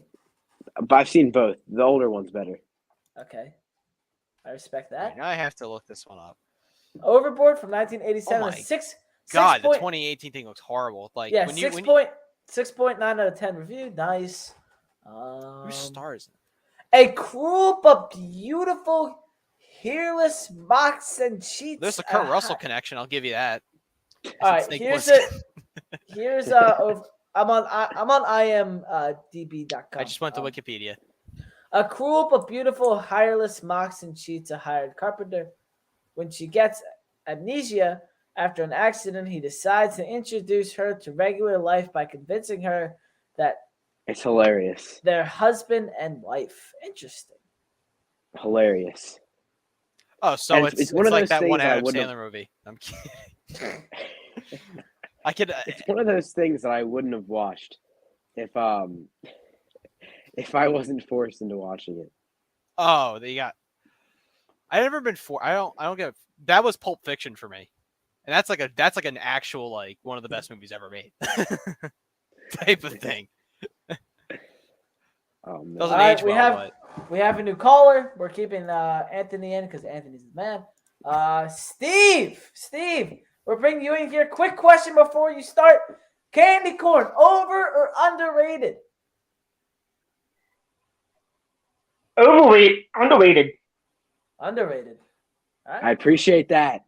But I've seen both. The older one's better. Okay. I respect that. Now I have to look this one up. Overboard from 1987. Oh my six God, point, the 2018 thing looks horrible. Like yeah, when 6.9 out of 10 review. Nice. who stars? A cruel but beautiful, hairless box and sheets. There's a Kurt Russell connection. I'll give you that. All right, Snake here's Plissken. I'm on imdb.com. I just went to Wikipedia. A cruel but beautiful, hireless mocks and cheats a hired carpenter. When she gets amnesia after an accident, he decides to introduce her to regular life by convincing her that It's hilarious. they're husband and wife. Interesting. Hilarious. Oh, so And it's one of like those that things one that I Adam wouldn't Sandler movie. I'm kidding. I could. It's one of those things that I wouldn't have watched if I wasn't forced into watching it. Oh, they got. I've never been for. I don't get. That was Pulp Fiction for me, and that's like an actual like one of the best movies ever made. Type of thing. Oh man. Doesn't All right, age well, we have a new caller. We're keeping Anthony in because Anthony's the man. Steve, we're bringing you in here. Quick question before you start. Candy corn, over or underrated? Overrated. Underrated. Underrated. All right. I appreciate that.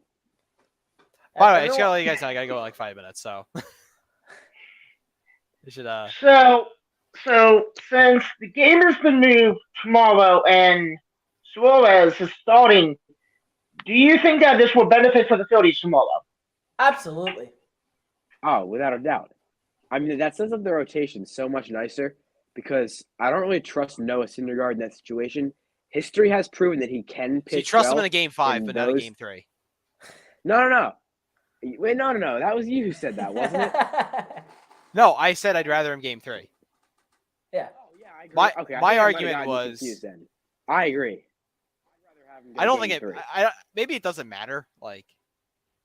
By the way, I just gotta let you guys know I gotta go in like 5 minutes, so we should So since the game has been moved tomorrow and Suarez is starting, do you think that this will benefit for the Phillies tomorrow? Absolutely. Oh, without a doubt. I mean, that sets up the rotation so much nicer because I don't really trust Noah Syndergaard in that situation. History has proven that he can pitch. so you trust him well in a game 5, in but not a those- game 3. No. Wait, no. That was you who said that, wasn't it? No, I said I'd rather him game 3. Yeah. Oh, yeah, I agree. My- okay, I my think I might have argument gotten you was- confused then. I agree. I'd rather have him go I don't game think it. three. Maybe it doesn't matter. Like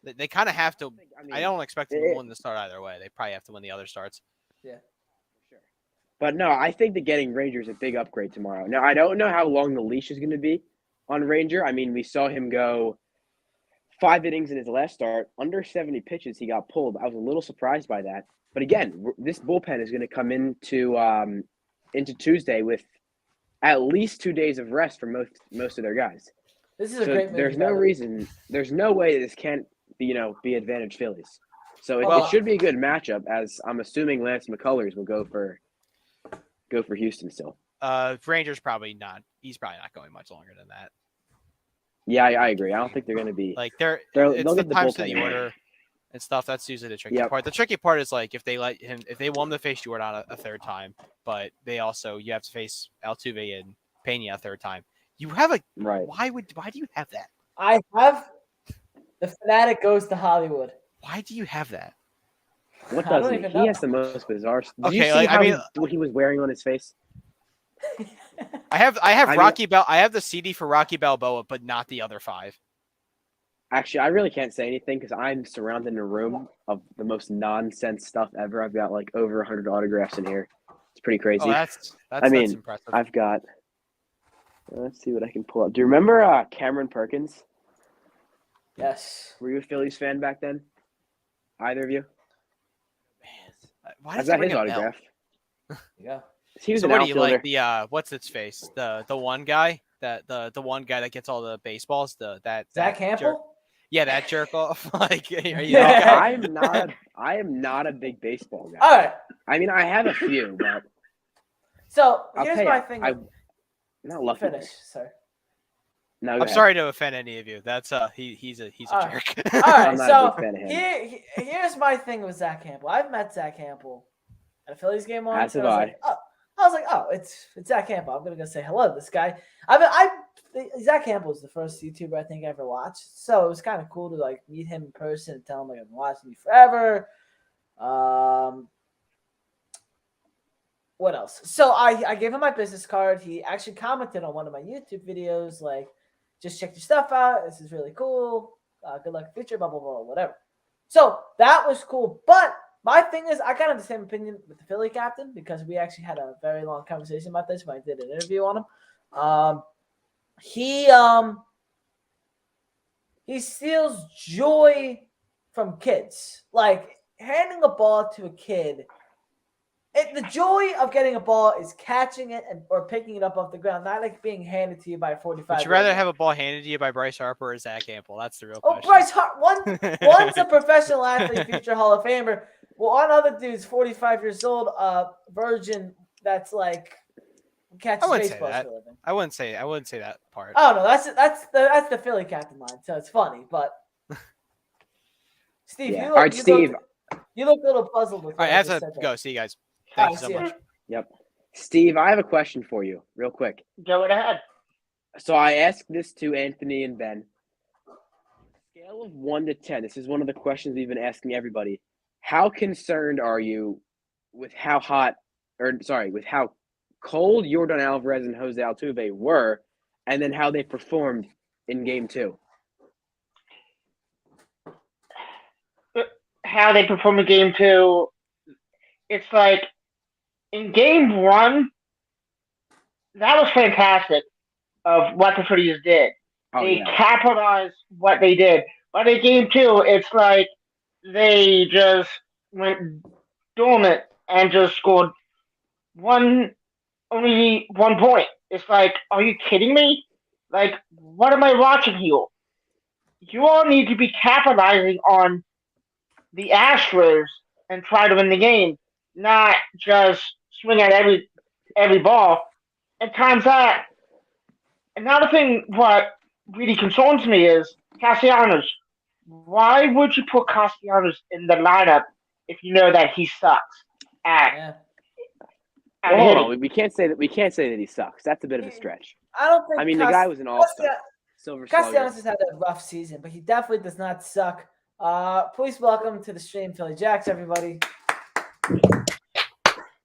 they kind of have to. I don't expect them to win the start either way. They probably have to win the other starts. Sure. But no, I think that getting Ranger is a big upgrade tomorrow. Now, I don't know how long the leash is going to be on Ranger. I mean, we saw him go 5 innings in his last start. Under 70 pitches, he got pulled. I was a little surprised by that. But again, this bullpen is going to come into Tuesday with at least 2 days of rest for most of their guys. This is a So great movie. there's no reason, there's no way this can't be advantage Phillies. So Well, it should be a good matchup, as I'm assuming Lance McCullers will go for Houston still. Rangers probably not. He's probably not going much longer than that. Yeah, I agree. I don't think they're going to be. Like they'll it's the get the times to bullpen the in. order and stuff. That's usually the tricky Yep. part. The tricky part is like if they want him to face Jordan a third time, but you have to face Altuve and Pena a third time. You have a Right. why do you have that? I have the Fanatic goes to Hollywood. Why do you have that? What I don't does he? even He know. has the most bizarre. Did you Okay, see like, how I mean- what he was wearing on his face? I have I Rocky Bal. I have the CD for Rocky Balboa, but not the other 5. Actually, I really can't say anything because I'm surrounded in a room of the most nonsense stuff ever. I've got like over 100 autographs in here. It's pretty crazy. Oh, that's I mean, impressive. I've got. Let's see what I can pull up. Do you remember Cameron Perkins? Yes. Were you a Phillies fan back then? Either of you? Man, why I've does that got his ring a bell? autograph. Yeah. He was So an what do you outfielder. like the what's its face? The one guy the one guy that gets all the baseballs, Zach that Campbell? jerk. Yeah, that jerk off. Like, are you No, that guy? I am not a big baseball guy. All right. I mean, I have a few, but So I'll here's tell my you, thing. I'm not lucky. Finish, sir. No, go I'm ahead. sorry to offend any of you. That's he's a All right. jerk. All right, I'm not so a big fan of him. here's my thing with Zach Campbell. I've met Zach Campbell at a Phillies game once. As have and I. I was like, oh, it's Zach Campbell. I'm gonna go say hello to this guy. Zach Campbell is the first YouTuber I think I ever watched, so it was kind of cool to like meet him in person and tell him like I've been watching you forever. What else? So I gave him my business card. He actually commented on one of my YouTube videos, like, just check your stuff out. This is really cool. Good luck in the future, blah, blah, blah, whatever. So that was cool. But my thing is, I kind of have the same opinion with the Philly captain because we actually had a very long conversation about this when I did an interview on him. He steals joy from kids. Like, handing a ball to a kid, the joy of getting a ball is catching it or picking it up off the ground, not like being handed to you by a 45. Would you rather have a ball handed to you by Bryce Harper or Zach Campbell? That's the real Oh, question. Bryce Harper. One's a professional athlete, future Hall of Famer. Well, one other dude's 45 years old, virgin that's like catches baseball for a living. I wouldn't say that part. Oh no, that's the Philly captain line, so it's funny. But Steve, Yeah. you All right, Steve. You look a little puzzled with. All right, I have to go. See you guys. Thank you so much. Yep. Steve, I have a question for you, real quick. Go right ahead. So I asked this to Anthony and Ben. Scale of 1 to 10. This is one of the questions we've been asking everybody. How concerned are you with how cold Yordan Alvarez and Jose Altuve were, and then how they performed in Game 2? How they perform in Game 2, it's like in Game 1, that was fantastic of what the Phillies did. They capitalized what they did. But in Game 2, it's like they just went dormant and just scored only 1 point. It's like, are you kidding me? Like, what am I watching here? You all need to be capitalizing on the Astros and try to win the game, not just swing at every ball. And times that. Another thing, what really concerns me is Castellanos. Why would you put Castellanos in the lineup if you know that he sucks at? Well, hold on. We can't say that he sucks. That's a bit of a stretch. I don't think. I mean, the guy was an all-star. Silver Slugger. Castellanos has had a rough season, but he definitely does not suck. Please welcome to the stream, Philly Jacks, everybody.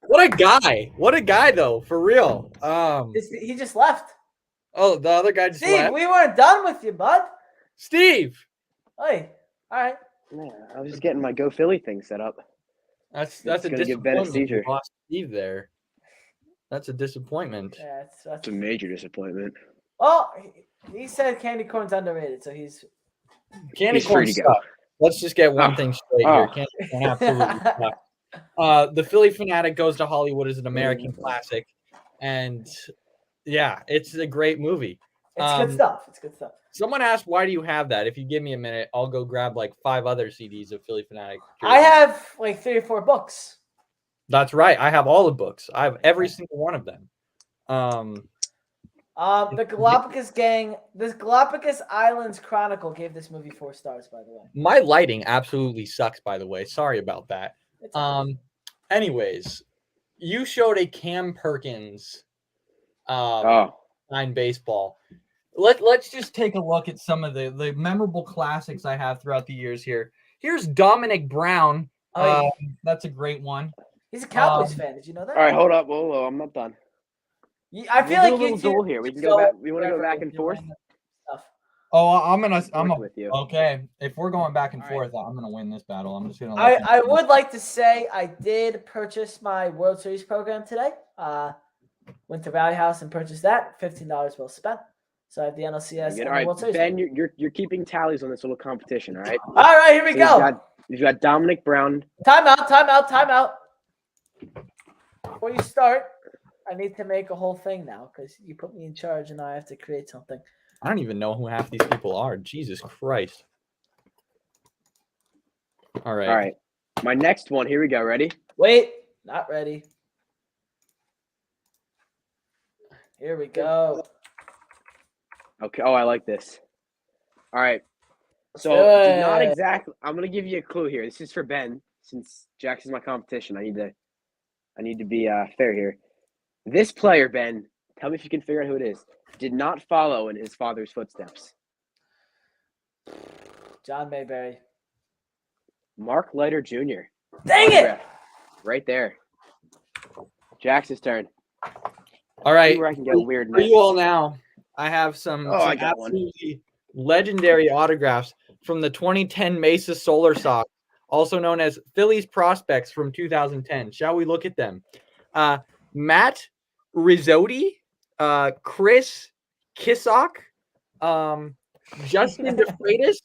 What a guy! What a guy, though, for real. He just left. Oh, the other guy just Steve, left. we weren't done with you, bud. Steve. Hey, all right. Yeah, I was just getting my Go Philly thing set up. That's a gonna give Ben a disappointment. seizure. You lost Steve there. That's a disappointment. Yeah, It's a major disappointment. Well, he said candy corn's underrated, so he's Candy He's corn free to sucks. go. Let's just get one thing straight here. Candy corn absolutely sucks. The Philly Fanatic Goes to Hollywood is an American classic, and yeah, it's a great movie. It's good stuff. It's good stuff. Someone asked, "Why do you have that?" If you give me a minute, I'll go grab like 5 other CDs of Philly Fanatic. I have like 3 or 4 books. That's right. I have all the books. I have every single one of them. The Galapagos Gang, this Galapagos Islands Chronicle gave this movie 4 stars, by the way. My lighting absolutely sucks, by the way. Sorry about that. Anyways, you showed a Cam Perkins signed baseball. Let's just take a look at some of the memorable classics I have throughout the years here. Here's Dominic Brown. That's a great one. He's a Cowboys fan. Did you know that? All right, hold up. Whoa, I'm not done. I feel like a little you two duel here. We can go back. We want to go back and forth. Oh, I'm gonna with you. okay. If we're going back and All forth, I'm gonna win this battle. I'm just gonna. I would like to say I did purchase my World Series program today. Went to Valley House and purchased that. $15 well spent. So I have the NLCS and All right, the World Series. Ben, you're keeping tallies on this little competition. All right. All right, here we go. You've got Dominic Brown. Timeout. Before you start, I need to make a whole thing now because you put me in charge and I have to create something. I don't even know who half these people are. Jesus Christ. All right. My next one. Here we go. Ready? Wait, not ready. Here we go. Okay. Oh, I like this. All right. So not exactly. I'm gonna give you a clue here. This is for Ben, since Jackson's my competition. I need to be fair here. This player, Ben, tell me if you can figure out who it is, did not follow in his father's footsteps. John Mayberry. Mark Leiter Jr. Dang it! Right there. Jackson's turn. All right. Where I can get weird for you all now, I have some I got absolutely legendary autographs from the 2010 Mesa Solar Sox, also known as Phillies prospects from 2010. Shall we look at them? Matt Rizzotti, Chris Kissock, Justin DeFreitas,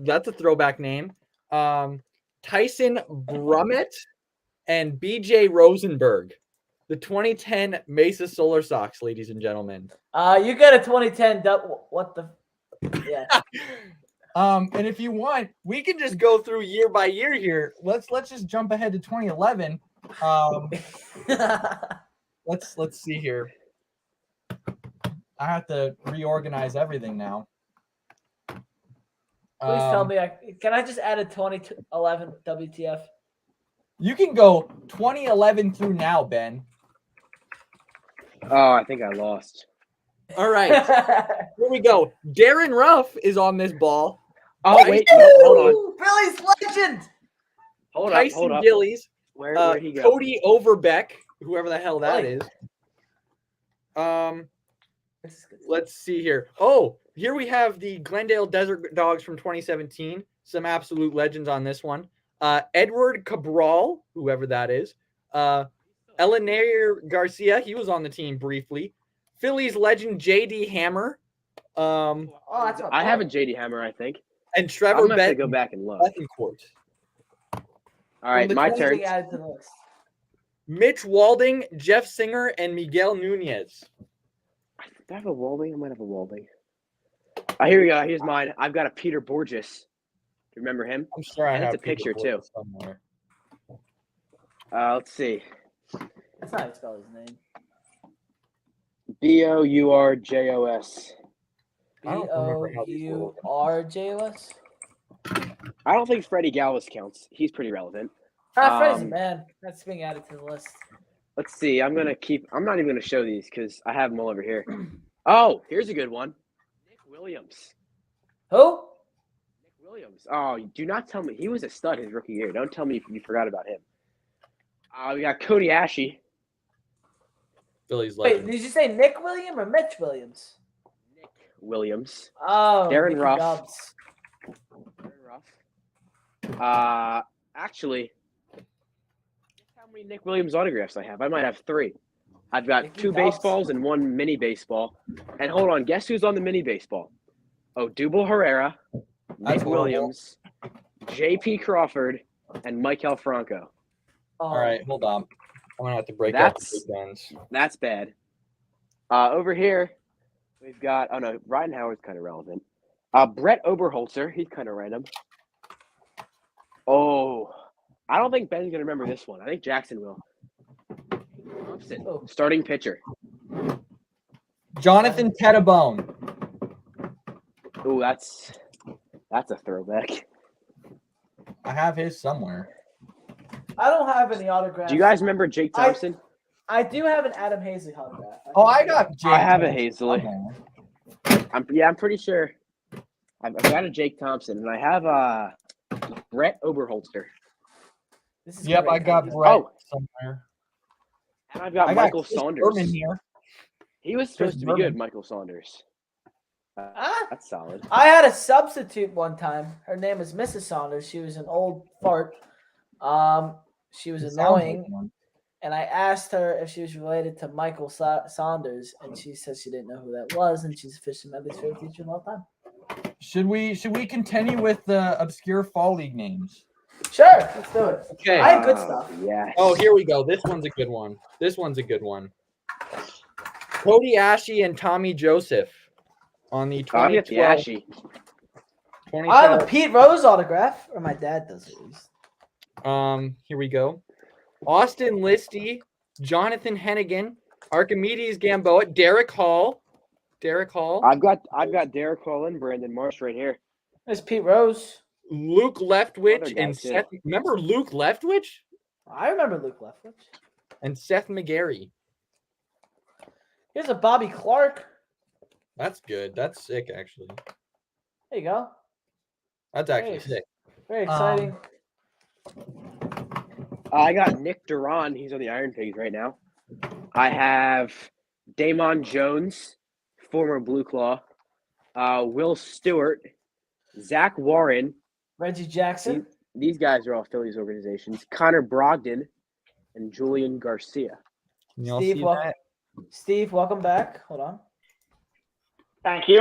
that's a throwback name. Tyson Brummett, and BJ Rosenberg. The 2010 Mesa Solar Sox, ladies and gentlemen. You got a 2010. What the? Yeah. And if you want, we can just go through year by year here. Let's just jump ahead to 2011. Let's see here. I have to reorganize everything now. Please tell me. Can I just add a 2011 WTF? You can go 2011 through now, Ben. Oh, I think I lost. All right. Here we go. Darren Ruff is on this ball. Oh, wait. No, hold on. Phillies legend. Hold Tyson up. Gillies. Where'd he go? Cody Overbeck, whoever the hell that is. Let's see here. Oh, here we have the Glendale Desert Dogs from 2017. Some absolute legends on this one. Edward Cabral, whoever that is. Elenair Garcia, he was on the team briefly. Phillies legend J.D. Hammer. That's I have a J.D. Hammer, I think. And Trevor I'm gonna have to go back and look. Bethencourt. All right, my turn. Mitch Walding, Jeff Singer, and Miguel Nunez. Do I have a Walding? I might have a Walding. Here we go. Here's mine. I've got a Peter Borges. Do you remember him? I'm sure I have it's a picture too. Somewhere. Let's see. That's not how you spell his name. Bourjos. Bourjos. I don't think Freddie Galvis counts. He's pretty relevant. Freddie's a man. That's being added to the list. Let's see. I'm not even gonna show these because I have them all over here. Oh, here's a good one. Nick Williams. Who? Nick Williams. Oh, do not tell me he was a stud his rookie year. Don't tell me you forgot about him. We got Cody Ashe. Phillies legend. Wait, did you say Nick Williams or Mitch Williams? Nick Williams. Oh, Darren Nicky Ruff. Dubs. Darren Ruff. Actually, guess how many Nick Williams autographs I have? I might have 3. I've got Nicky 2 Dubs. baseballs and 1 mini baseball. And hold on, guess who's on the mini baseball? Odubel Herrera, Nick Williams, J.P. Crawford, and Maikel Franco. All right, hold on. I'm gonna have to break up the big guns. That's bad. Over here, we've got Ryan Howard's kind of relevant. Brett Oberholzer, he's kind of random. Oh, I don't think Ben's gonna remember this one. I think Jackson will. Thompson, starting pitcher. Jonathan Tettebone. Ooh, that's a throwback. I have his somewhere. I don't have any autographs. Do you guys remember Jake Thompson? I do have an Adam Hazley autograph. I got Jake. I have a Hazley. I'm pretty sure. I've got a Jake Thompson, and I have Brett Oberholzer. I got Brett somewhere. And I've got Michael Saunders. Berman here. He was supposed to be good, Michael Saunders. That's solid. I had a substitute one time. Her name was Mrs. Saunders. She was an old fart. She was annoying. And I asked her if she was related to Michael Saunders, and she said she didn't know who that was, and she's officially my least favorite teacher of all time. Should we continue with the obscure fall league names? Sure, let's do it. Okay. I have good stuff. Yes. Oh, here we go. This one's a good one. Cody Ashe and Tommy Joseph on the 2012. I have a Pete Rose autograph, or my dad does at least. Here we go. Austin Listy, Jonathan Hennigan, Archimedes Gamboa, Derek Hall. I've got Derek Hall and Brandon Marsh right here. There's Pete Rose. Luke Leftwich and Seth. Remember Luke Leftwich? I remember Luke Leftwich. And Seth McGarry. Here's a Bobby Clark. That's good. That's sick, actually. There you go. That's actually sick. Very exciting. I got Nick Duran. He's on the Iron Pigs right now. I have Damon Jones, former Blue Claw. Will Stewart, Zach Warren, Reggie Jackson. These guys are all Phillies organizations. Connor Brogdon and Julian Garcia. Steve, welcome back. Hold on. Thank you.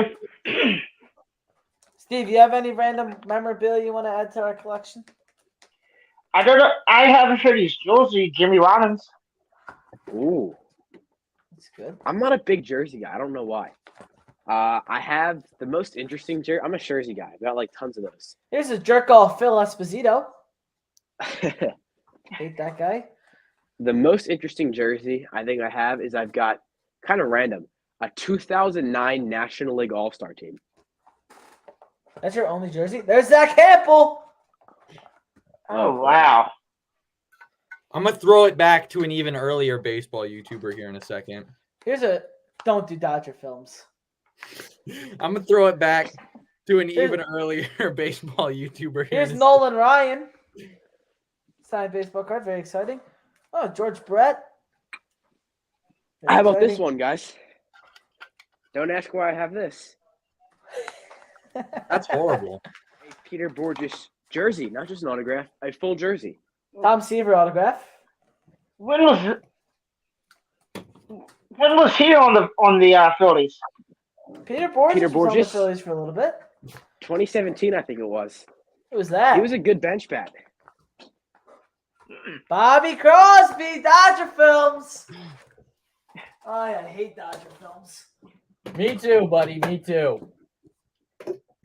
Steve, you have any random memorabilia you want to add to our collection? I don't know. I have a Phillies jersey, Jimmy Rollins. Ooh. That's good. I'm not a big jersey guy. I don't know why. I have the most interesting jersey. I'm a jersey guy. I've got like tons of those. Here's a jerk off Phil Esposito. Hate that guy. The most interesting jersey I think I have is I've got kind of random a 2009 National League All-Star team. That's your only jersey? There's Zach Hampel. Oh, wow. I'm going to throw it back to an even earlier baseball YouTuber here in a second. Here's a don't do Dodger films. I'm going to throw it back to an even earlier baseball YouTuber here. Here's Nolan Ryan. Signed baseball card. Very exciting. Oh, George Brett. How about this one, guys? Don't ask why I have this. That's horrible. A Peter Borges jersey, not just an autograph, a full jersey. Tom Seaver autograph. When was he on the Phillies? Peter Borges was on the Borges? Phillies for a little bit. 2017, I think it was. Who was that? He was a good bench bat. Bobby Crosby, Dodger films. Oh, I hate Dodger films. Me too, buddy. Me too.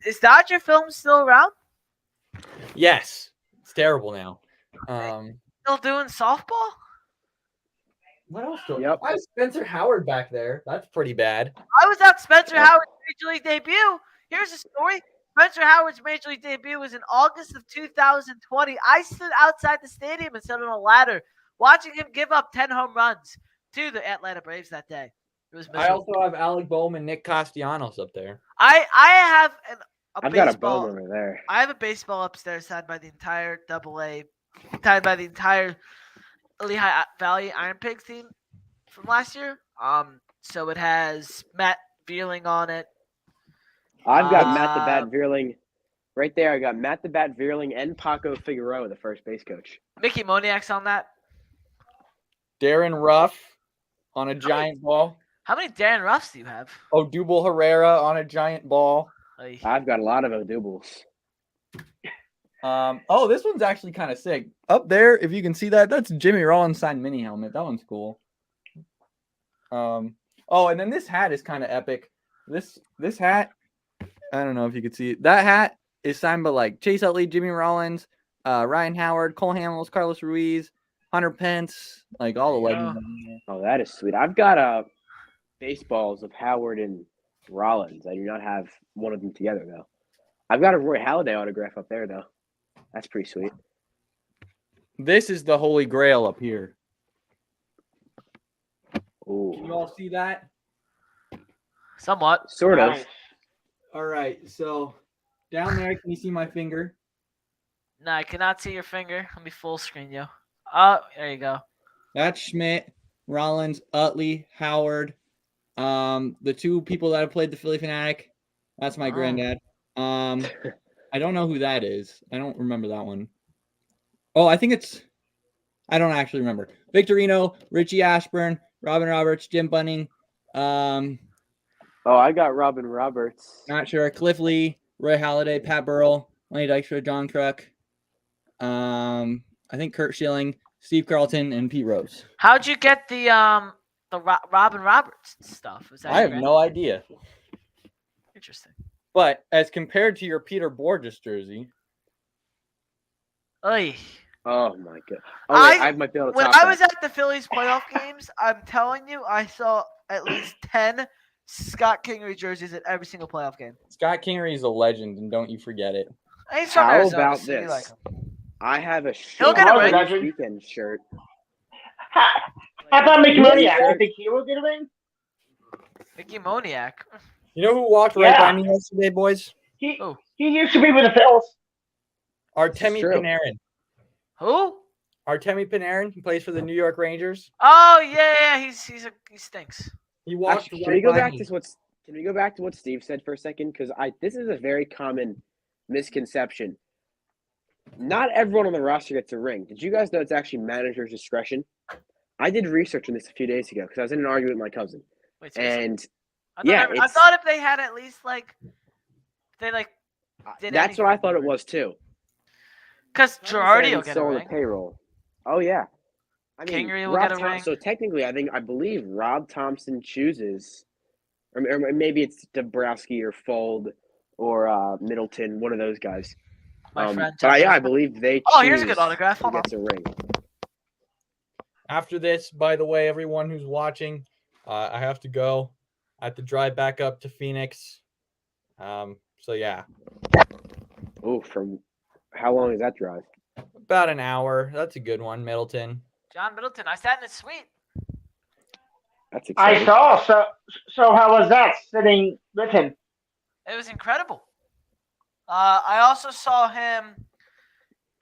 Is Dodger film still around? Yes. It's terrible now. Still doing softball? What else? Yep. I have Spencer Howard back there. That's pretty bad. I was at Spencer Howard's Major League debut. Here's a story. Spencer Howard's Major League debut was in August of 2020. I stood outside the stadium and stood on a ladder watching him give up 10 home runs to the Atlanta Braves that day. It was I also have Alec Bowman, Nick Castellanos up there. I have I've baseball. got a bone over there. I have a baseball upstairs signed by the entire AA, signed by the entire Lehigh Valley Iron Pigs team from last year. So it has Matt Vierling on it. I've got Matt the Bat Vierling right there. I got Matt the Bat Vierling and Paco Figueroa, the first base coach. Mickey Moniak's on that. Darren Ruff on a giant ball. How many Darren Ruffs do you have? Odubel Herrera on a giant ball. I've got a lot of Odubles. Oh, this one's actually kind of sick. Up there, if you can see that, that's Jimmy Rollins signed mini helmet. That one's cool. Oh, and then this hat is kind of epic. This hat, I don't know if you could see it. That hat is signed by like Chase Utley, Jimmy Rollins, Ryan Howard, Cole Hamels, Carlos Ruiz, Hunter Pence, like all the legends. Oh, that is sweet. I've got baseballs of Howard and Rollins. I do not have one of them together though. I've got a Roy Halladay autograph up there though. That's pretty sweet. This is the Holy Grail up here. Ooh. Can you all see that? Somewhat. Sort of. All right, so down there, can you see my finger? No, I cannot see your finger. Let me full screen you. Oh, there you go. That's Schmidt, Rollins, Utley, Howard, The two people that have played the Philly Fanatic. That's my granddad. I don't know who that is. I don't remember that one. Oh, I think it's. I don't actually remember. Victorino, Richie Ashburn, Robin Roberts, Jim Bunning. I got Robin Roberts. Not sure. Cliff Lee, Roy Halladay, Pat Burrell, Lenny Dykstra, John Kruk. I think Kurt Schilling, Steve Carlton, and Pete Rose. How'd you get the Robin Roberts stuff? Was that I have no idea. Interesting. But as compared to your Peter Borges jersey. Oy. Oh my god! I might be able to when top I that. was at the Phillies playoff games, I'm telling you, I saw at least 10 Scott Kingery jerseys at every single playoff game. Scott Kingery is a legend, and don't you forget it. He's from How Arizona, about so you this? like him. I have a He'll get a Chicago ring. weekend shirt. How about Mickey Moniak? I think he will get a ring. Mickey Moniak. You know who walked right by me yesterday, boys? He used to be with the Phillies. Artemi true. Panarin. Who? Artemi Panarin. He plays for the New York Rangers. Oh yeah, he stinks. He walked. Actually, right by me. Can we go back to what Steve said for a second? Because this is a very common misconception. Not everyone on the roster gets a ring. Did you guys know it's actually manager's discretion? I did research on this a few days ago because I was in an argument with my cousin. Wait, seriously? And I thought if they had at least did that's what I thought it was too. Because Girardi will He's get a still on the ring. payroll. Oh yeah. I mean, Kingery will get a ring. So technically, I believe Rob Thompson chooses, or maybe it's Dabrowski or Fold or Middleton, one of those guys. My friend. But I believe they. Oh, here's a good autograph. Who Hold on. gets a ring? After this, by the way, everyone who's watching, I have to go. I have to drive back up to Phoenix. So yeah. Oh, from how long is that drive? About an hour. That's a good one, Middleton. John Middleton. I sat in his suite. That's exciting. I saw. So how was that sitting with him? It was incredible. I also saw him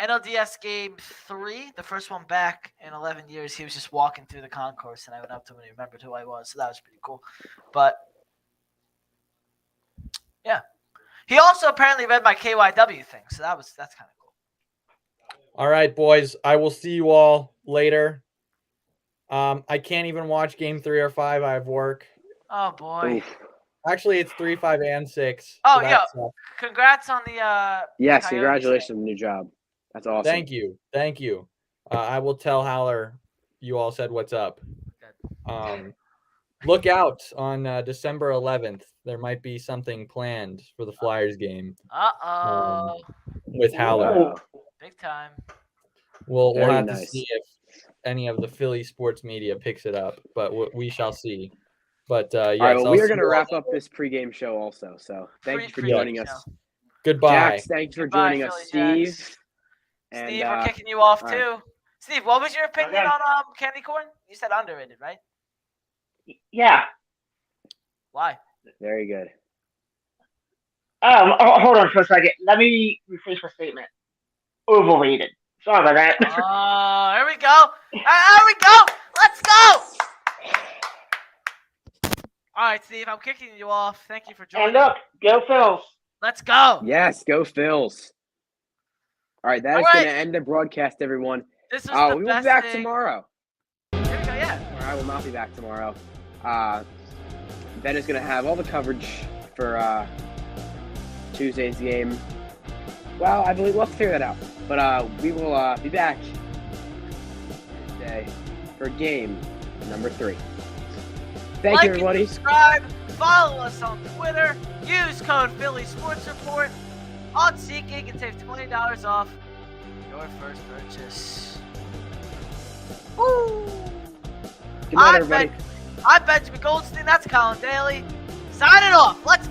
NLDS Game 3, the first one back in 11 years. He was just walking through the concourse, and I went up to him and he remembered who I was, so that was pretty cool. But, yeah. He also apparently read my KYW thing, so that's kind of cool. All right, boys. I will see you all later. I can't even watch Game 3 or 5. I have work. Oh, boy. Oof. Actually, it's 3, 5, and 6. Oh, so yeah. sucks. Congrats on the Yes, Coyotes congratulations thing. on the new job. That's awesome. Thank you. I will tell Haller you all said what's up. Look out on December 11th. There might be something planned for the Flyers game. Uh-oh. With Haller. Wow. Big time. We'll Very have to nice. see if any of the Philly sports media picks it up, but we shall see. But yes, All right, well, I'll we are see going to you all wrap up later. this pregame show also. So thank you for Pre-game joining show. us. Goodbye. Jax, thanks for Goodbye, joining us, Philly Steve. Jax. And, Steve, we're kicking you off all too. right. Steve, what was your opinion Okay. on candy corn? You said underrated, right? Yeah. Why? Very good. Hold on for a second. Let me rephrase my statement. Overrated. Sorry about that. Here we go. Here we go. Let's go. All right, Steve, I'm kicking you off. Thank you for joining. And look, go Phils. Let's go. Yes, go Phils. All right, that All is going right. to end the broadcast, everyone. This was the We will be best back thing. tomorrow. Here we go, yeah. Or I will not be back tomorrow. Ben is going to have all the coverage for Tuesday's game. Well, I believe we'll have to figure that out. But we will be back Tuesday for game number 3. Thank Like you, everybody. and subscribe. Follow us on Twitter. Use code Philly Sports Report on SeatGeek and save $20 off your first purchase. Woo! Good night, everybody. I'm Benjamin Goldstein. That's Colin Daly. Signing off. Let's